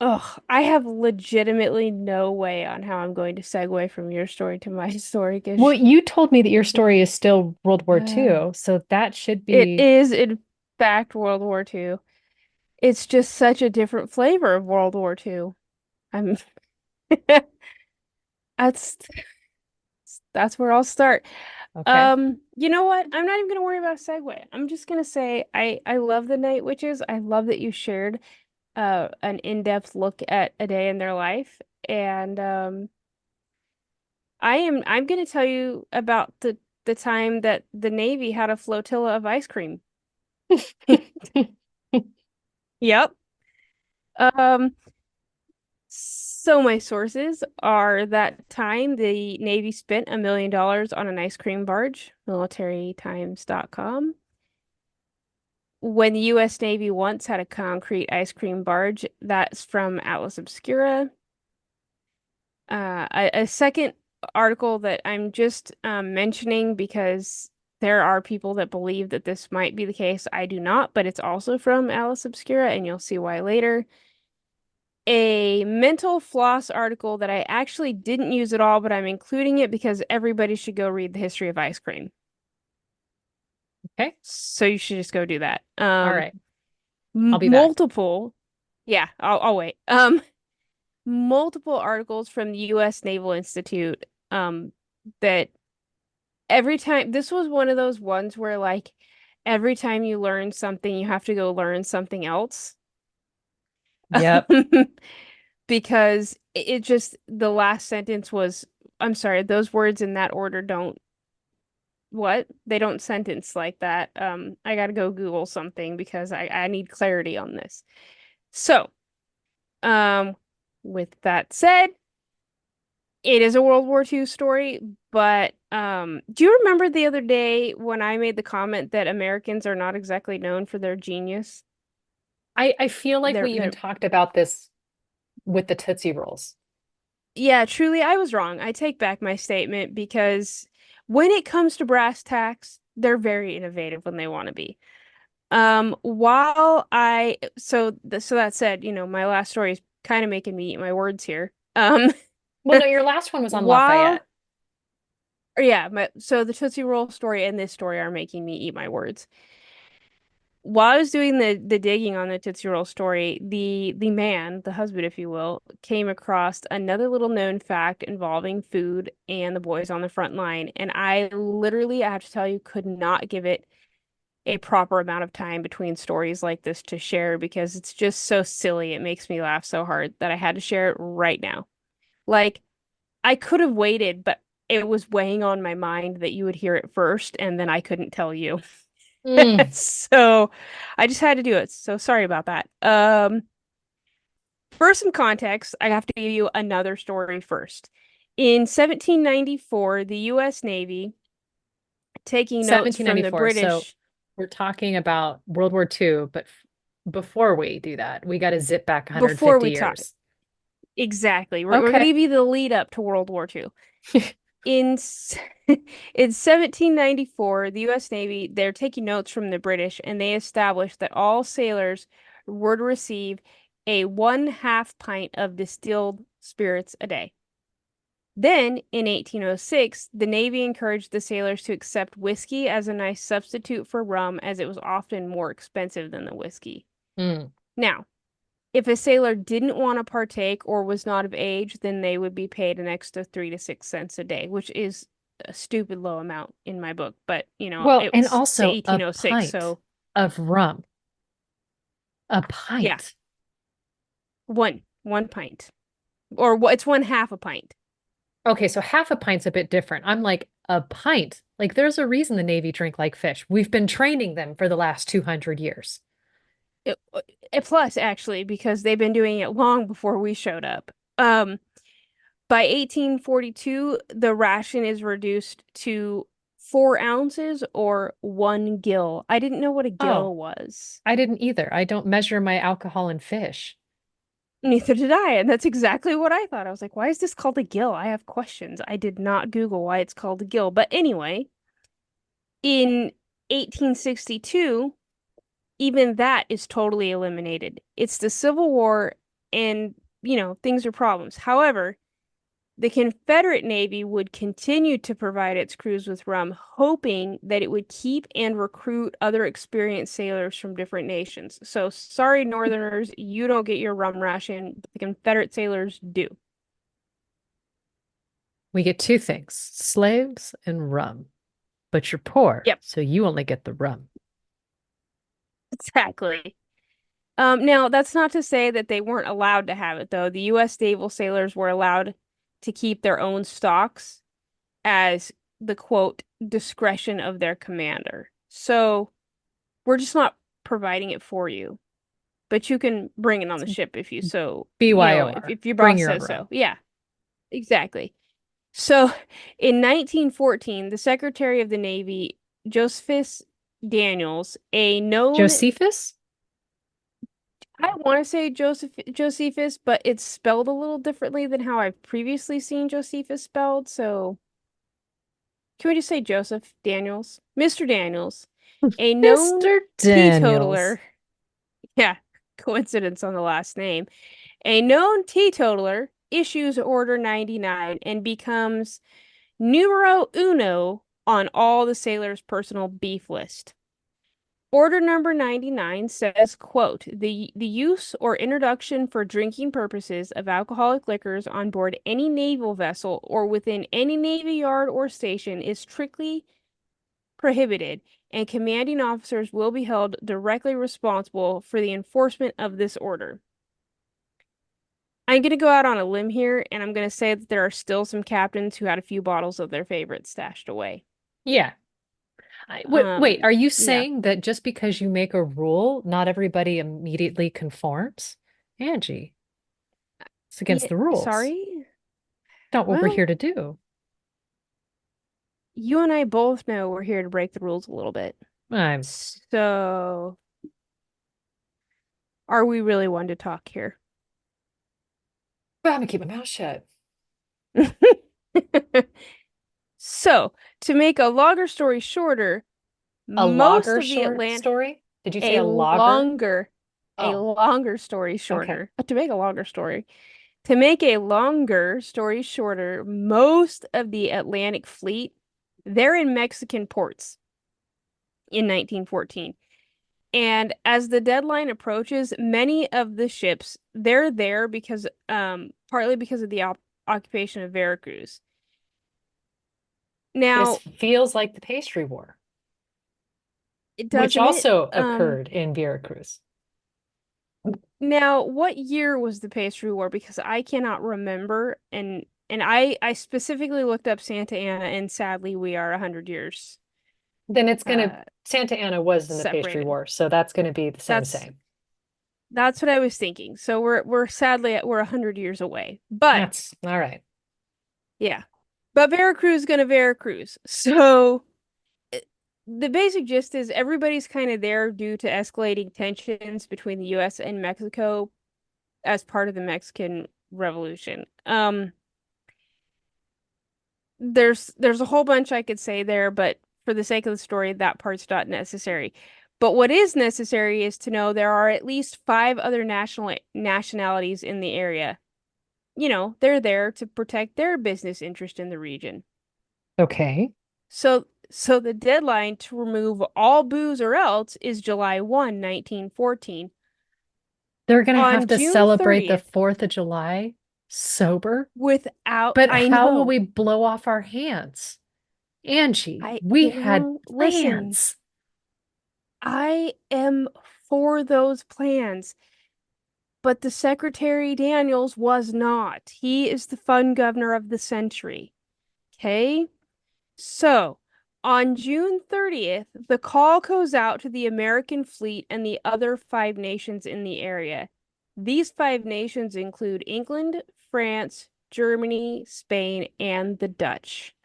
Oh, I have legitimately no way on how I'm going to segue from your story to my story Well, because you told me that your story is still World War II, so that should it be is in fact World War II. It's just such a different flavor of World War II. I'm that's that's where I'll start. okay. You know what? I'm not even gonna worry about a segue. I'm just gonna say I love the Night Witches. I love that you shared an in-depth look at a day in their life. And I'm gonna tell you about the time that the Navy had a flotilla of ice cream. Yep. Um, so my sources are that time the Navy spent $1 million on an ice cream barge, militarytimes.com. When the US Navy once had a concrete ice cream barge, that's from Atlas Obscura. A second article that I'm just mentioning because there are people that believe that this might be the case. I do not, but it's also from Atlas Obscura, and you'll see why later. A mental floss article that I actually didn't use at all, but I'm including it because everybody should go read the history of ice cream. Okay. So you should just go do that. All right. I'll be back. Multiple, yeah, I'll wait. Multiple articles from the U.S. Naval Institute that every time this was one of those ones where like every time you learn something you have to go learn something else Yep. because it just the last sentence was I'm sorry, those words in that order don't what? They don't sentence like that. I gotta go Google something because I need clarity on this. So, um, with that said, it is a World War II story, but do you remember the other day when I made the comment that Americans are not exactly known for their genius? I feel like we even They're talked about this with the Tootsie Rolls. Yeah, truly, I was wrong. I take back my statement because when it comes to brass tacks, they're very innovative when they want to be. While I so that said, my last story is kind of making me eat my words here. Well, no, your last one was on While Lafayette. or yeah, so the Tootsie Roll story and this story are making me eat my words. While I was doing the digging on the Tootsie Roll story, the man, the husband, if you will, came across another little known fact involving food and the boys on the front line. And I have to tell you, could not give it a proper amount of time between stories like this to share because it's just so silly. It makes me laugh so hard that I had to share it right now. Like, I could have waited, but it was weighing on my mind that you would hear it first, and then I couldn't tell you. Mm. So I just had to do it. So sorry about that. For some context, I have to give you another story first. In 1794, the US Navy, taking notes from the 1794. So British we're talking about World War II, but before we do that, we got to zip back before 150 we talk, years. exactly. We're going to Okay. give you the lead up to World War II. In in 1794, the US Navy, they're taking notes from the British and they established that all sailors were to receive a 1/2 pint of distilled spirits a day. Then, in 1806, the Navy encouraged the sailors to accept whiskey as a nice substitute for rum as it was often more expensive than the whiskey. Mm. Now, if a sailor didn't want to partake or was not of age, then they would be paid an extra 3 to 6 cents a day, which is a stupid low amount in my book. But, Well, and it's the also a 1806, pint so of rum. A yeah, pint. one pint. Or what it's 1/2 a pint. Okay, so half a pint's a bit different. I'm like, a pint. Like, there's a reason the Navy drink like fish. We've been training them for the last 200 years. Plus, actually, because they've been doing it long before we showed up. By 1842, the ration is reduced to 4 ounces or 1 gill. I didn't know what a Oh, gill was. I didn't either. I don't measure my alcohol in fish. Neither did I, and that's exactly what I thought. I was like, why is this called a gill? I have questions. I did not Google why it's called a gill. But anyway, in 1862, even that is totally eliminated. It's the Civil War and things are problems. However, the Confederate Navy would continue to provide its crews with rum, hoping that it would keep and recruit other experienced sailors from different nations. So, sorry, Northerners, you don't get your rum ration, but the Confederate sailors do. We get two things, slaves and rum. But you're poor, Yep, so you only get the rum. exactly. Now, that's not to say that they weren't allowed to have it, though. The U.S. naval sailors were allowed to keep their own stocks as the quote discretion of their commander. So we're just not providing it for you, but you can bring it on the ship if you so, BYOR. if your Bring boss your own says rum. so. Yeah, exactly. So in 1914, the Secretary of the Navy, Josephus Daniels, a known, Josephus? I want to say Josephus, but it's spelled a little differently than how I've previously seen Josephus spelled. So can we just say Joseph Daniels? Mr. Daniels, a known Mr. Daniels. teetotaler. Yeah, coincidence on the last name. A known teetotaler issues Order 99 and becomes numero uno on all the sailors' personal beef list. Order number 99 says, quote, the use or introduction for drinking purposes of alcoholic liquors on board any naval vessel or within any navy yard or station is strictly prohibited, and commanding officers will be held directly responsible for the enforcement of this order. I'm going to go out on a limb here, and I'm going to say that there are still some captains who had a few bottles of their favorites stashed away. Yeah. Wait, are you Yeah. saying that just because you make a rule, not everybody immediately conforms? Angie, it's against Yeah, the rules. sorry? Not what we're Well, here to do. you and I both know we're here to break the rules a little bit. I'm, So, are we really one to talk here? I'm gonna keep my mouth shut. So, to make a longer story shorter, A most logger of the short Atlantic, story? Did you say a a logger? longer, a Oh, longer story okay. shorter, to make a longer story, to make a longer story shorter, most of the Atlantic fleet, they're in Mexican ports in 1914. And as the deadline approaches, many of the ships, they're there because partly because of the occupation of Veracruz. This Now, feels like the pastry war, which doesn't it? also occurred in Veracruz. Now, what year was the pastry war? Because I cannot remember, and I specifically looked up Santa Ana, and sadly, we are 100 years Then it's gonna, uh Santa Ana was in the pastry separated. war, so that's gonna be the same That's same. that's what I was thinking. So we're sadly we're 100 years away. But That's all right. yeah, but Veracruz is gonna Veracruz. So the basic gist is everybody's kind of there due to escalating tensions between the U.S. and Mexico as part of the Mexican Revolution. There's a whole bunch I could say there, but for the sake of the story, that part's not necessary. But what is necessary is to know there are at least five other nationalities in the area. They're there to protect their business interest in the region. Okay. So the deadline to remove all booze or else is July 1, 1914. They're gonna have On to June celebrate the 30th, 4th of July sober, without, but I how will know, we blow off our hands? Angie, I, we had listen, plans. I am for those plans. But the Secretary Daniels was not. He is the fun governor of the century. Okay? So, on June 30th, the call goes out to the American fleet and the other five nations in the area. These five nations include England, France, Germany, Spain, and the Dutch.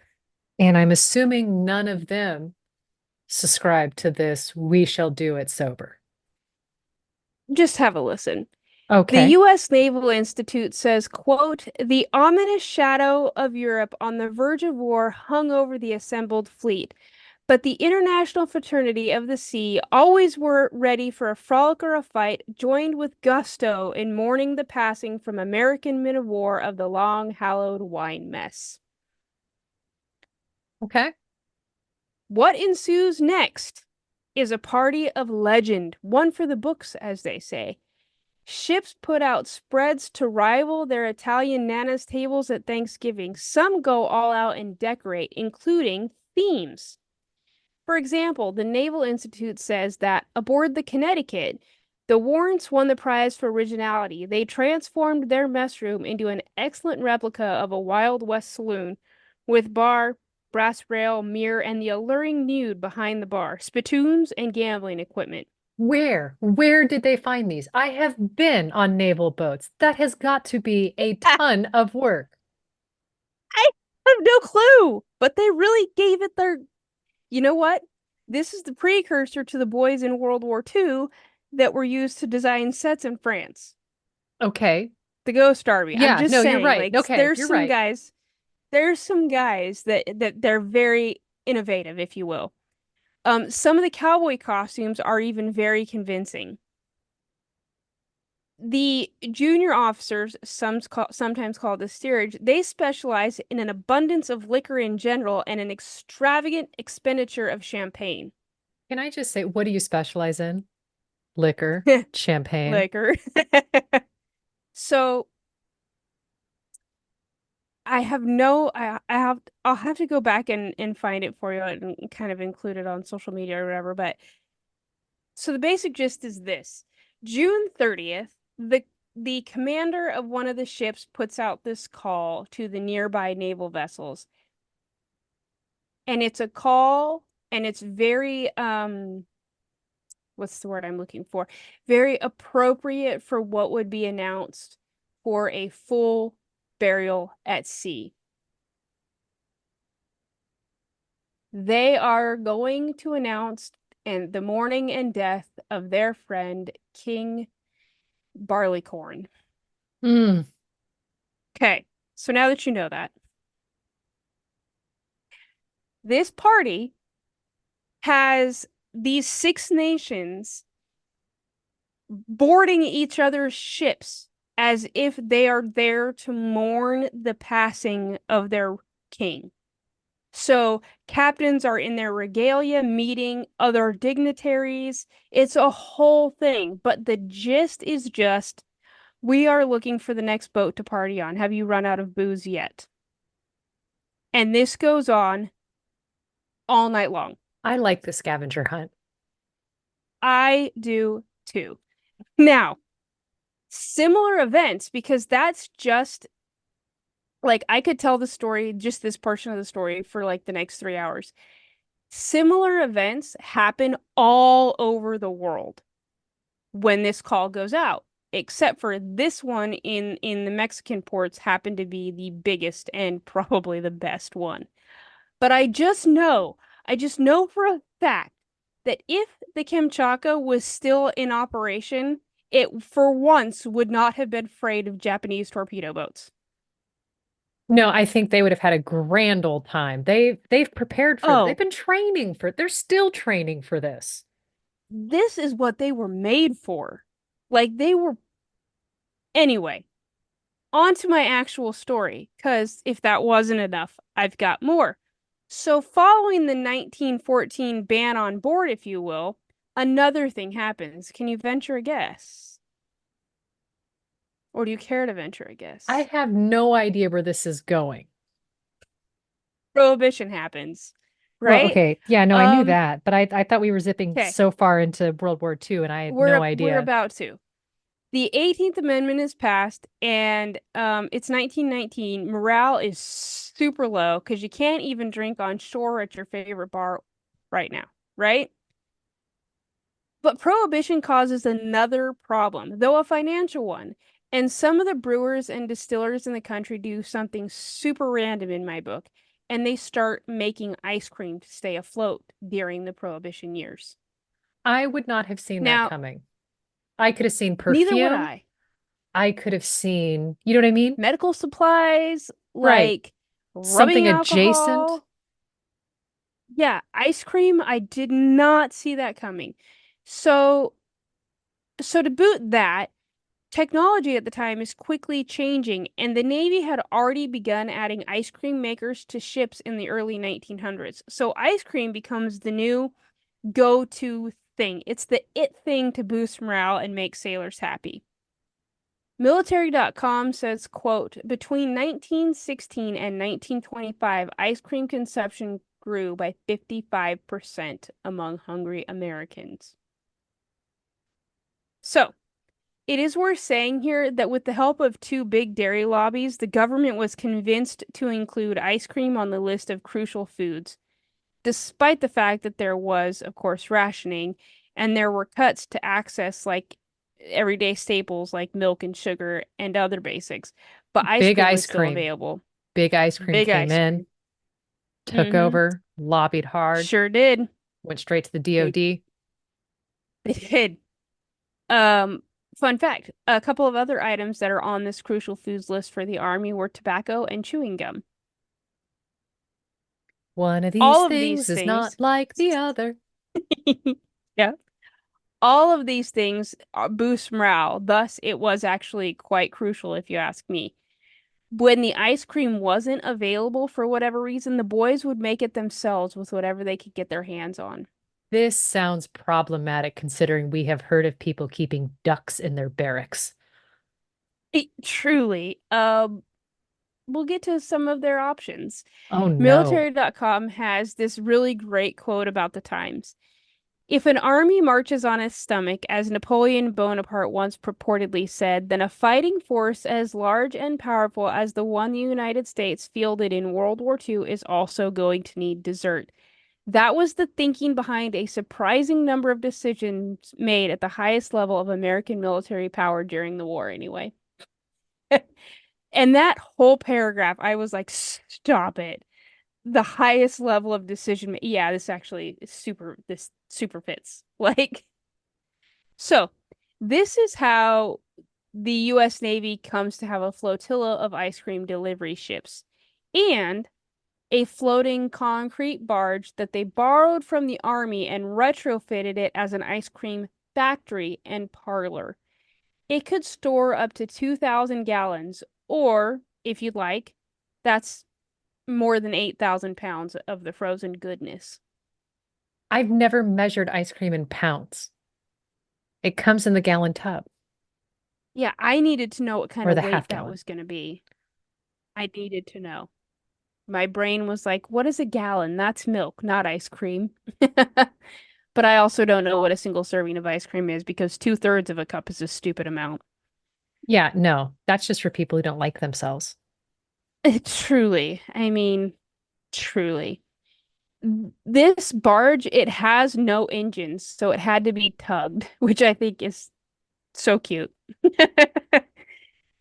And I'm assuming none of them subscribe to this, we shall do it sober. Just have a listen. The Okay. U.S. Naval Institute says, quote, the ominous shadow of Europe on the verge of war hung over the assembled fleet. But the International Fraternity of the Sea always were ready for a frolic or a fight, joined with gusto in mourning the passing from American men of war of the long hallowed wine mess. Okay. What ensues next is a party of legend, one for the books, as they say. Ships put out spreads to rival their Italian Nana's tables at Thanksgiving. Some go all out and decorate, including themes. For example, the Naval Institute says that aboard the Connecticut, the Warrants won the prize for originality. They transformed their mess room into an excellent replica of a Wild West saloon with bar, brass rail, mirror, and the alluring nude behind the bar, spittoons, and gambling equipment. Where did they find these? I have been on naval boats. That has got to be a I ton of work. have no clue, but they really gave it their. You know what? This is the precursor to the boys in World War II that were used to design sets in France. Okay. The Ghost Army. I'm Yeah, just no, you're saying, right. like, Okay, you're right. there's some guys that they're very innovative, if you will. Some of the cowboy costumes are even very convincing. The junior officers, sometimes called the steerage, they specialize in an abundance of liquor in general and an extravagant expenditure of champagne. Can I just say, what do you specialize in? Liquor, champagne. Liquor. So I'll have to go back and find it for you and kind of include it on social media or whatever. But so the basic gist is this. June 30th, the commander of one of the ships puts out this call to the nearby naval vessels. And it's a call and it's very what's the word I'm looking for? Very appropriate for what would be announced for a full burial at sea. They are going to announce the mourning and death of their friend King Barleycorn. Mm. Okay, so now that you know that, this party has these six nations boarding each other's ships as if they are there to mourn the passing of their king. So captains are in their regalia meeting other dignitaries. It's a whole thing, but the gist is just we are looking for the next boat to party on. Have you run out of booze yet? And this goes on all night long. I like the scavenger hunt. I do too. Now, similar events, because that's just like I could tell the story, just this portion of the story, for like the next 3 hours. Similar events happen all over the world when this call goes out, except for this one in the Mexican ports happened to be the biggest and probably the best one. But I just know for a fact that if the Kamchatka was still in operation, it for once would not have been afraid of Japanese torpedo boats. No, I think they would have had a grand old time. They've prepared for it. They've Oh, been training for it. They're still training for this. this is what they were made for. Like they were. Anyway, on to my actual story, because if that wasn't enough, I've got more. So, following the 1914 ban on board, if you will, another thing happens. Can you venture a guess? Or do you care to venture a I guess? have no idea where this is going. Prohibition happens, Well, right? okay. Yeah, no, I knew Um, that, but I thought we were zipping okay, so far into World War II and I had no we're idea. about to. The 18th Amendment is passed, and it's 1919. Morale is super low because you can't even drink on shore at your favorite bar right now, right? But prohibition causes another problem, though a financial one. And some of the brewers and distillers in the country do something super random in my book, and they start making ice cream to stay afloat during the prohibition years. I would not have seen that Now, coming. I could have seen neither would perfume. I. I could have seen, you know what I mean? Medical supplies, Right. like rubbing Something adjacent. alcohol. Yeah, ice cream, I did not see that coming. So, so to boot that, technology at the time is quickly changing, and the Navy had already begun adding ice cream makers to ships in the early 1900s. So ice cream becomes the new go-to thing. It's the it thing to boost morale and make sailors happy. Military.com says, quote, between 1916 and 1925, ice cream consumption grew by 55% among hungry Americans. So, it is worth saying here that with the help of two big dairy lobbies, the government was convinced to include ice cream on the list of crucial foods, despite the fact that there was, of course, rationing and there were cuts to access like everyday staples like milk and sugar and other basics. But ice Big cream was ice still cream. available. Big ice cream Big came ice in, cream. took Mm-hmm. over, lobbied hard, Sure did. went straight to the They DOD. they did. Um, Fun fact, a couple of other items that are on this crucial foods list for the Army were tobacco and chewing gum. One of these All of these things is not things, like the other. yeah, all of these things boost morale. Thus, it was actually quite crucial, if you ask me. When the ice cream wasn't available for whatever reason, the boys would make it themselves with whatever they could get their hands on. This sounds problematic considering we have heard of people keeping ducks in their barracks. Truly, we'll get to some of their options. Oh no. Military.com has this really great quote about the times. If an army marches on its stomach, as Napoleon Bonaparte once purportedly said, then a fighting force as large and powerful as the one the United States fielded in World War II is also going to need dessert. That was the thinking behind a surprising number of decisions made at the highest level of American military power during the war, anyway. And that whole paragraph, I was like, stop it. The highest level of decision. Yeah, this actually is this super fits. Like, so this is how the US Navy comes to have a flotilla of ice cream delivery ships and a floating concrete barge that they borrowed from the Army and retrofitted it as an ice cream factory and parlor. It could store up to 2,000 gallons, or if you'd like, that's more than 8,000 pounds of the frozen goodness. I've never measured ice cream in pounds. It comes in the gallon tub Yeah, I needed to know what kind or of the half weight that gallon. was going to be. I needed to know. My brain was like, what is a gallon? That's milk, not ice cream. But I also don't know what a single serving of ice cream is because two-thirds of a cup is a stupid amount. Yeah, no, that's just for people who don't like themselves. Truly, I mean, truly. This barge, it has no engines, so it had to be tugged, which I think is so cute.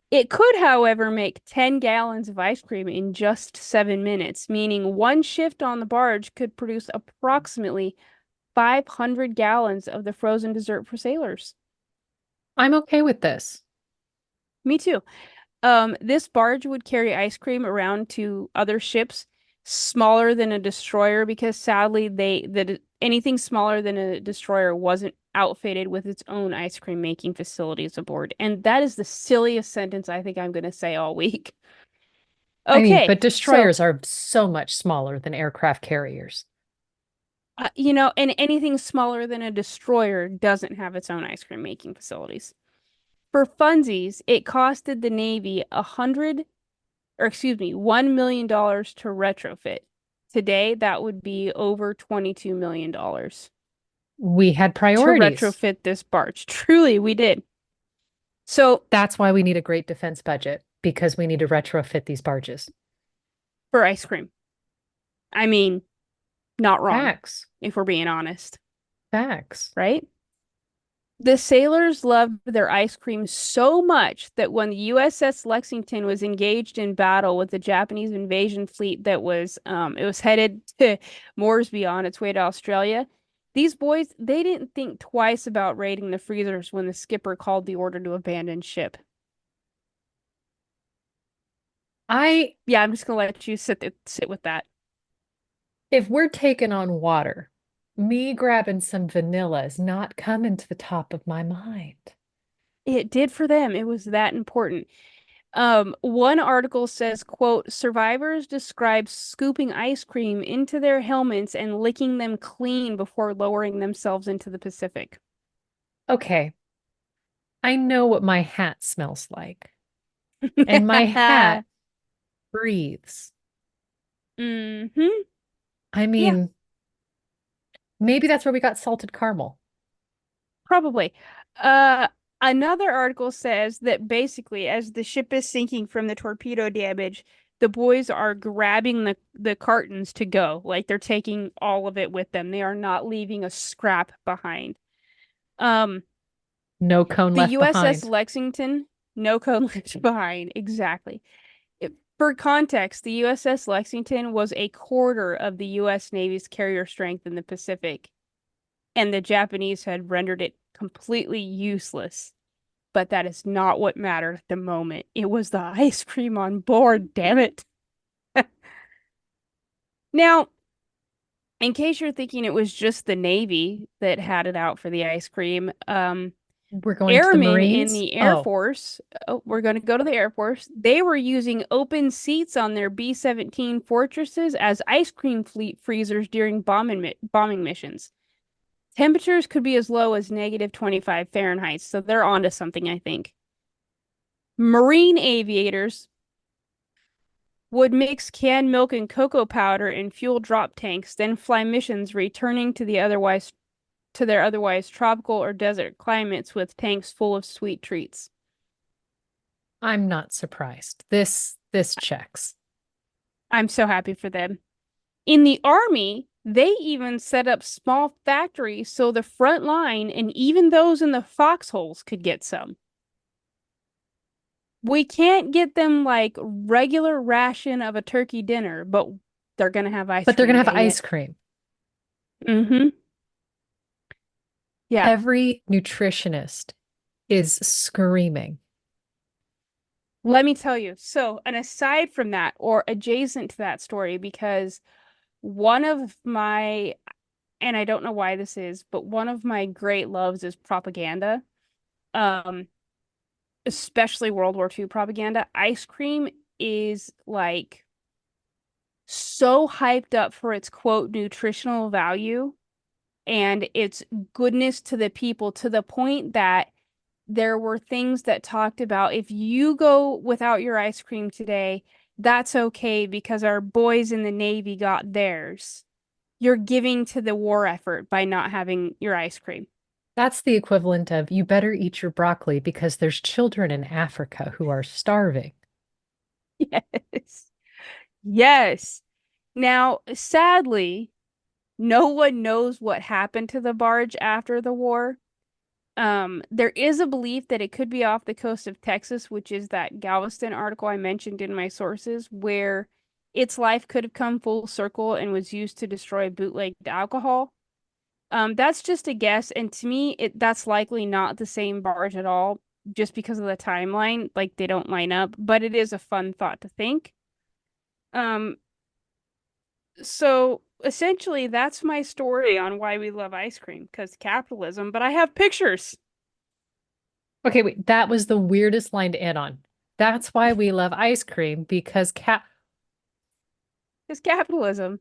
It could, however, make 10 gallons of ice cream in just 7 minutes, meaning one shift on the barge could produce approximately 500 gallons of the frozen dessert for sailors. I'm okay with this. Me too. This barge would carry ice cream around to other ships smaller than a destroyer because sadly anything smaller than a destroyer wasn't outfitted with its own ice cream making facilities aboard. And that is the silliest sentence I think I'm going to say all week. I mean, Okay, but so destroyers are so much smaller than aircraft carriers. and anything smaller than a destroyer doesn't have its own ice cream making facilities. For funsies, it costed the Navy $1 million to retrofit. Today, that would be over $22 million We had to priorities. retrofit this barge. Truly, we did. So, That's why we need a great defense budget because we need to retrofit these barges. for ice cream, I mean, not wrong, Facts. if we're being honest, Facts. right? The sailors loved their ice cream so much that when the USS Lexington was engaged in battle with the Japanese invasion fleet it was headed to Moresby on its way to Australia, these boys, they didn't think twice about raiding the freezers when the skipper called the order to abandon ship. I Yeah, I'm just gonna let you sit with that. If we're taking on water, me grabbing some vanilla is not coming to the top of my mind. It did for them. It was that important. One article says, quote, survivors describe scooping ice cream into their helmets and licking them clean before lowering themselves into the Pacific. Okay, I know what my hat smells like, and my hat breathes. Hmm. I Yeah, mean, maybe that's where we got salted caramel. probably. Uh, Another article says that basically, as the ship is sinking from the torpedo damage, the boys are grabbing the cartons to go. Like they're taking all of it with them. They are not leaving a scrap behind. Um, No cone the left USS behind. Lexington, no code left behind. Exactly. For context, the USS Lexington was a quarter of the US Navy's carrier strength in the Pacific, and the Japanese had rendered it completely useless. But that is not what mattered at the moment. It was the ice cream on board, damn it. Now, in case you're thinking it was just the Navy that had it out for the ice cream, We're going to the airmen in Marines. the Air Oh, Force, oh, we're going to go to the Air Force. They were using open seats on their B-17 Fortresses as ice cream fleet freezers during bombing missions. Temperatures could be as low as negative 25 Fahrenheit, so they're onto something, I think. Marine aviators would mix canned milk and cocoa powder in fuel drop tanks, then fly missions returning to their otherwise tropical or desert climates with tanks full of sweet treats. I'm not surprised. This checks. I'm so happy for them. In the army, they even set up small factories so the front line and even those in the foxholes could get some. We can't get them like regular ration of a turkey dinner, but they're gonna have ice But they're gonna cream, have dang ice it. cream. Mm-hmm. Yeah. Every nutritionist is screaming. Let me tell you. So, and aside from that, or adjacent to that story, because one of my, and I don't know why this is, but one of my great loves is propaganda. Um, Especially World War II propaganda. Ice cream is like so hyped up for its quote nutritional value and its goodness to the people to the point that there were things that talked about if you go without your ice cream today, that's okay because our boys in the Navy got theirs. You're giving to the war effort by not having your ice cream. That's the equivalent of you better eat your broccoli because there's children in Africa who are starving. Yes. Yes. Now, sadly, no one knows what happened to the barge after the war. There is a belief that it could be off the coast of Texas, which is that Galveston article I mentioned in my sources, where its life could have come full circle and was used to destroy bootlegged alcohol. That's just a guess, and to me, that's likely not the same barge at all, just because of the timeline. Like they don't line up, but it is a fun thought to think. Um, so essentially, that's my story on why we love ice cream, because capitalism, but I have pictures. Okay, wait, that was the weirdest line to end on. That's why we love ice cream because cat It's capitalism.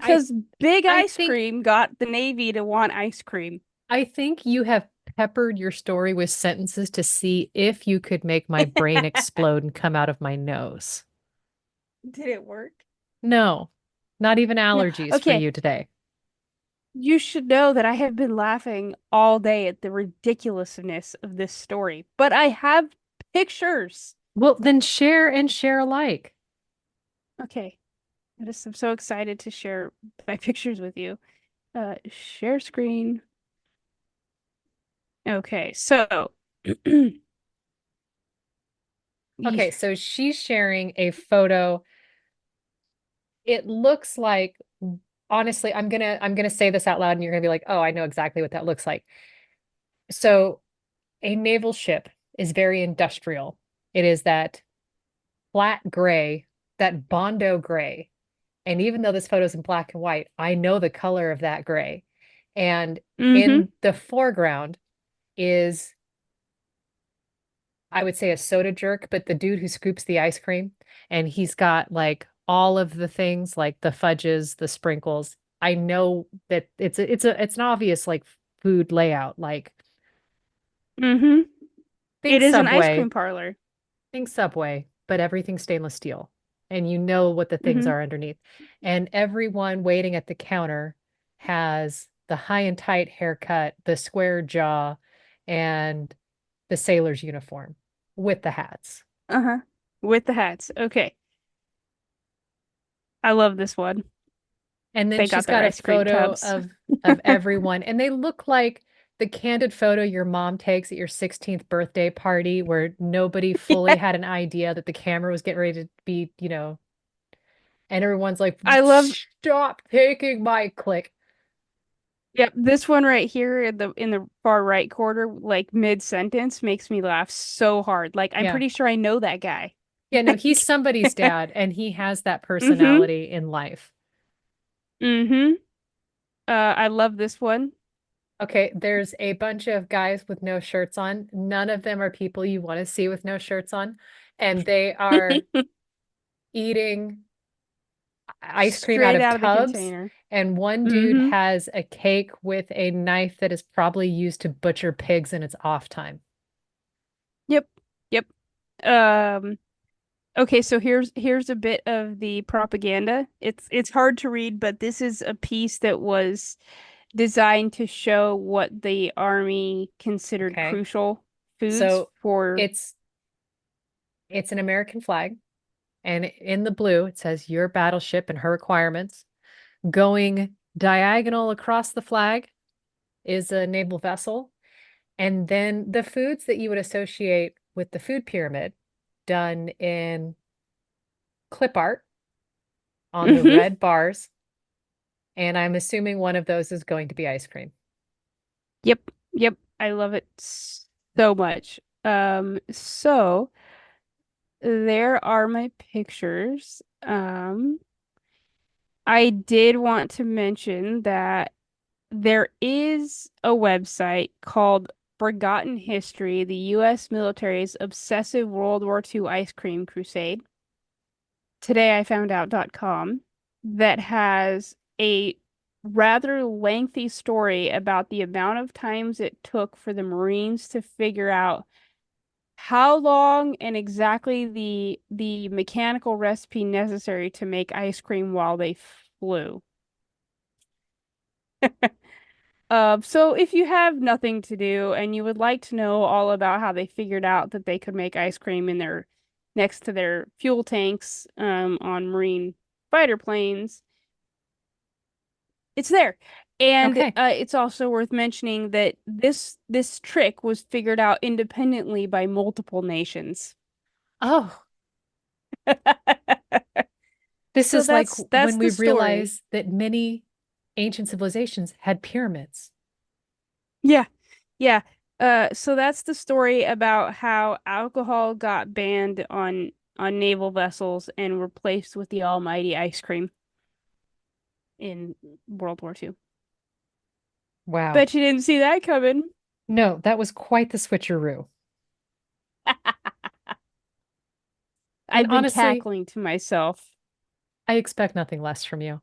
I Because big I ice think cream got the Navy to want ice cream. I think you have peppered your story with sentences to see if you could make my brain explode and come out of my nose. Did it work? No, not even No. allergies for Okay, you today. you should know that I have been laughing all day at the ridiculousness of this story, but I have pictures. Well, then share and share alike. Okay, I'm so excited to share my pictures with you. Share screen. Okay, so Okay, so she's sharing a photo. It looks like, honestly, I'm gonna say this out loud and you're gonna be like, "Oh, I know exactly what that looks like." So, a naval ship is very industrial. It is that flat gray, that Bondo gray. And even though this photo is in black and white, I know the color of that gray. And Mm-hmm. in the foreground is, I would say, a soda jerk, but the dude who scoops the ice cream, and he's got like all of the things like the fudges, the sprinkles. I know that it's an obvious like food layout, like Mm-hmm. think It is an ice Subway, cream parlor. think Subway, but everything stainless steel. And you know what the things Mm-hmm. are underneath. And everyone waiting at the counter has the high and tight haircut, the square jaw, and the sailor's uniform with the hats. Uh-huh. With the hats. Okay. I love this one. And then They got she's their got a ice cream photo tubs. of everyone, and they look like the candid photo your mom takes at your 16th birthday party where nobody fully Yeah. had an idea that the camera was getting ready to be, and everyone's like, I love stop taking my click. Yep, this one right here in the far right corner, like mid-sentence, makes me laugh so hard. Like I'm Yeah. pretty sure I know that guy. Yeah, no, he's somebody's dad and he has that Mm-hmm. personality in life. Mm-hmm. I love this one. Okay, there's a bunch of guys with no shirts on. None of them are people you want to see with no shirts on. And they are eating ice cream out Straight of out of the tubs. container. And one dude Mm-hmm. has a cake with a knife that is probably used to butcher pigs in its off time. Yep. Yep. Um, okay, so here's a bit of the propaganda. It's hard to read, but this is a piece that was designed to show what the army considered Okay. crucial foods So for. it's it's an American flag. And in the blue, it says your battleship and her requirements. Going diagonal across the flag is a naval vessel. And then the foods that you would associate with the food pyramid done in clip art on the Mhm. red bars. And I'm assuming one of those is going to be ice cream. Yep, yep. I love it so much. So there are my pictures. I did want to mention that there is a website called Forgotten History, the U.S. military's obsessive World War II ice cream crusade. Todayifoundout.com that has a rather lengthy story about the amount of times it took for the Marines to figure out how long and exactly the mechanical recipe necessary to make ice cream while they flew. So if you have nothing to do and you would like to know all about how they figured out that they could make ice cream in their next to their fuel tanks on Marine fighter planes, it's there. And Okay. it's also worth mentioning that this trick was figured out independently by multiple nations. Oh, this So is like that's when we the story. realize that many ancient civilizations had pyramids. Yeah. Yeah. So that's the story about how alcohol got banned on naval vessels and replaced with the almighty ice cream in World War II. Wow. Bet you didn't see that coming. No, that was quite the switcheroo. And I've been honestly, cackling to myself. I expect nothing less from you.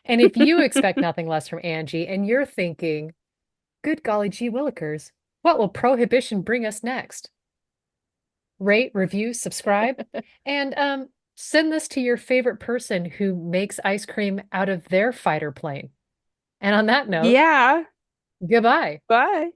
And if you expect nothing less from Angie and you're thinking, good golly gee willikers, what will prohibition bring us next? Rate, review, subscribe, and send this to your favorite person who makes ice cream out of their fighter plane. And on that note, Yeah. goodbye. Bye.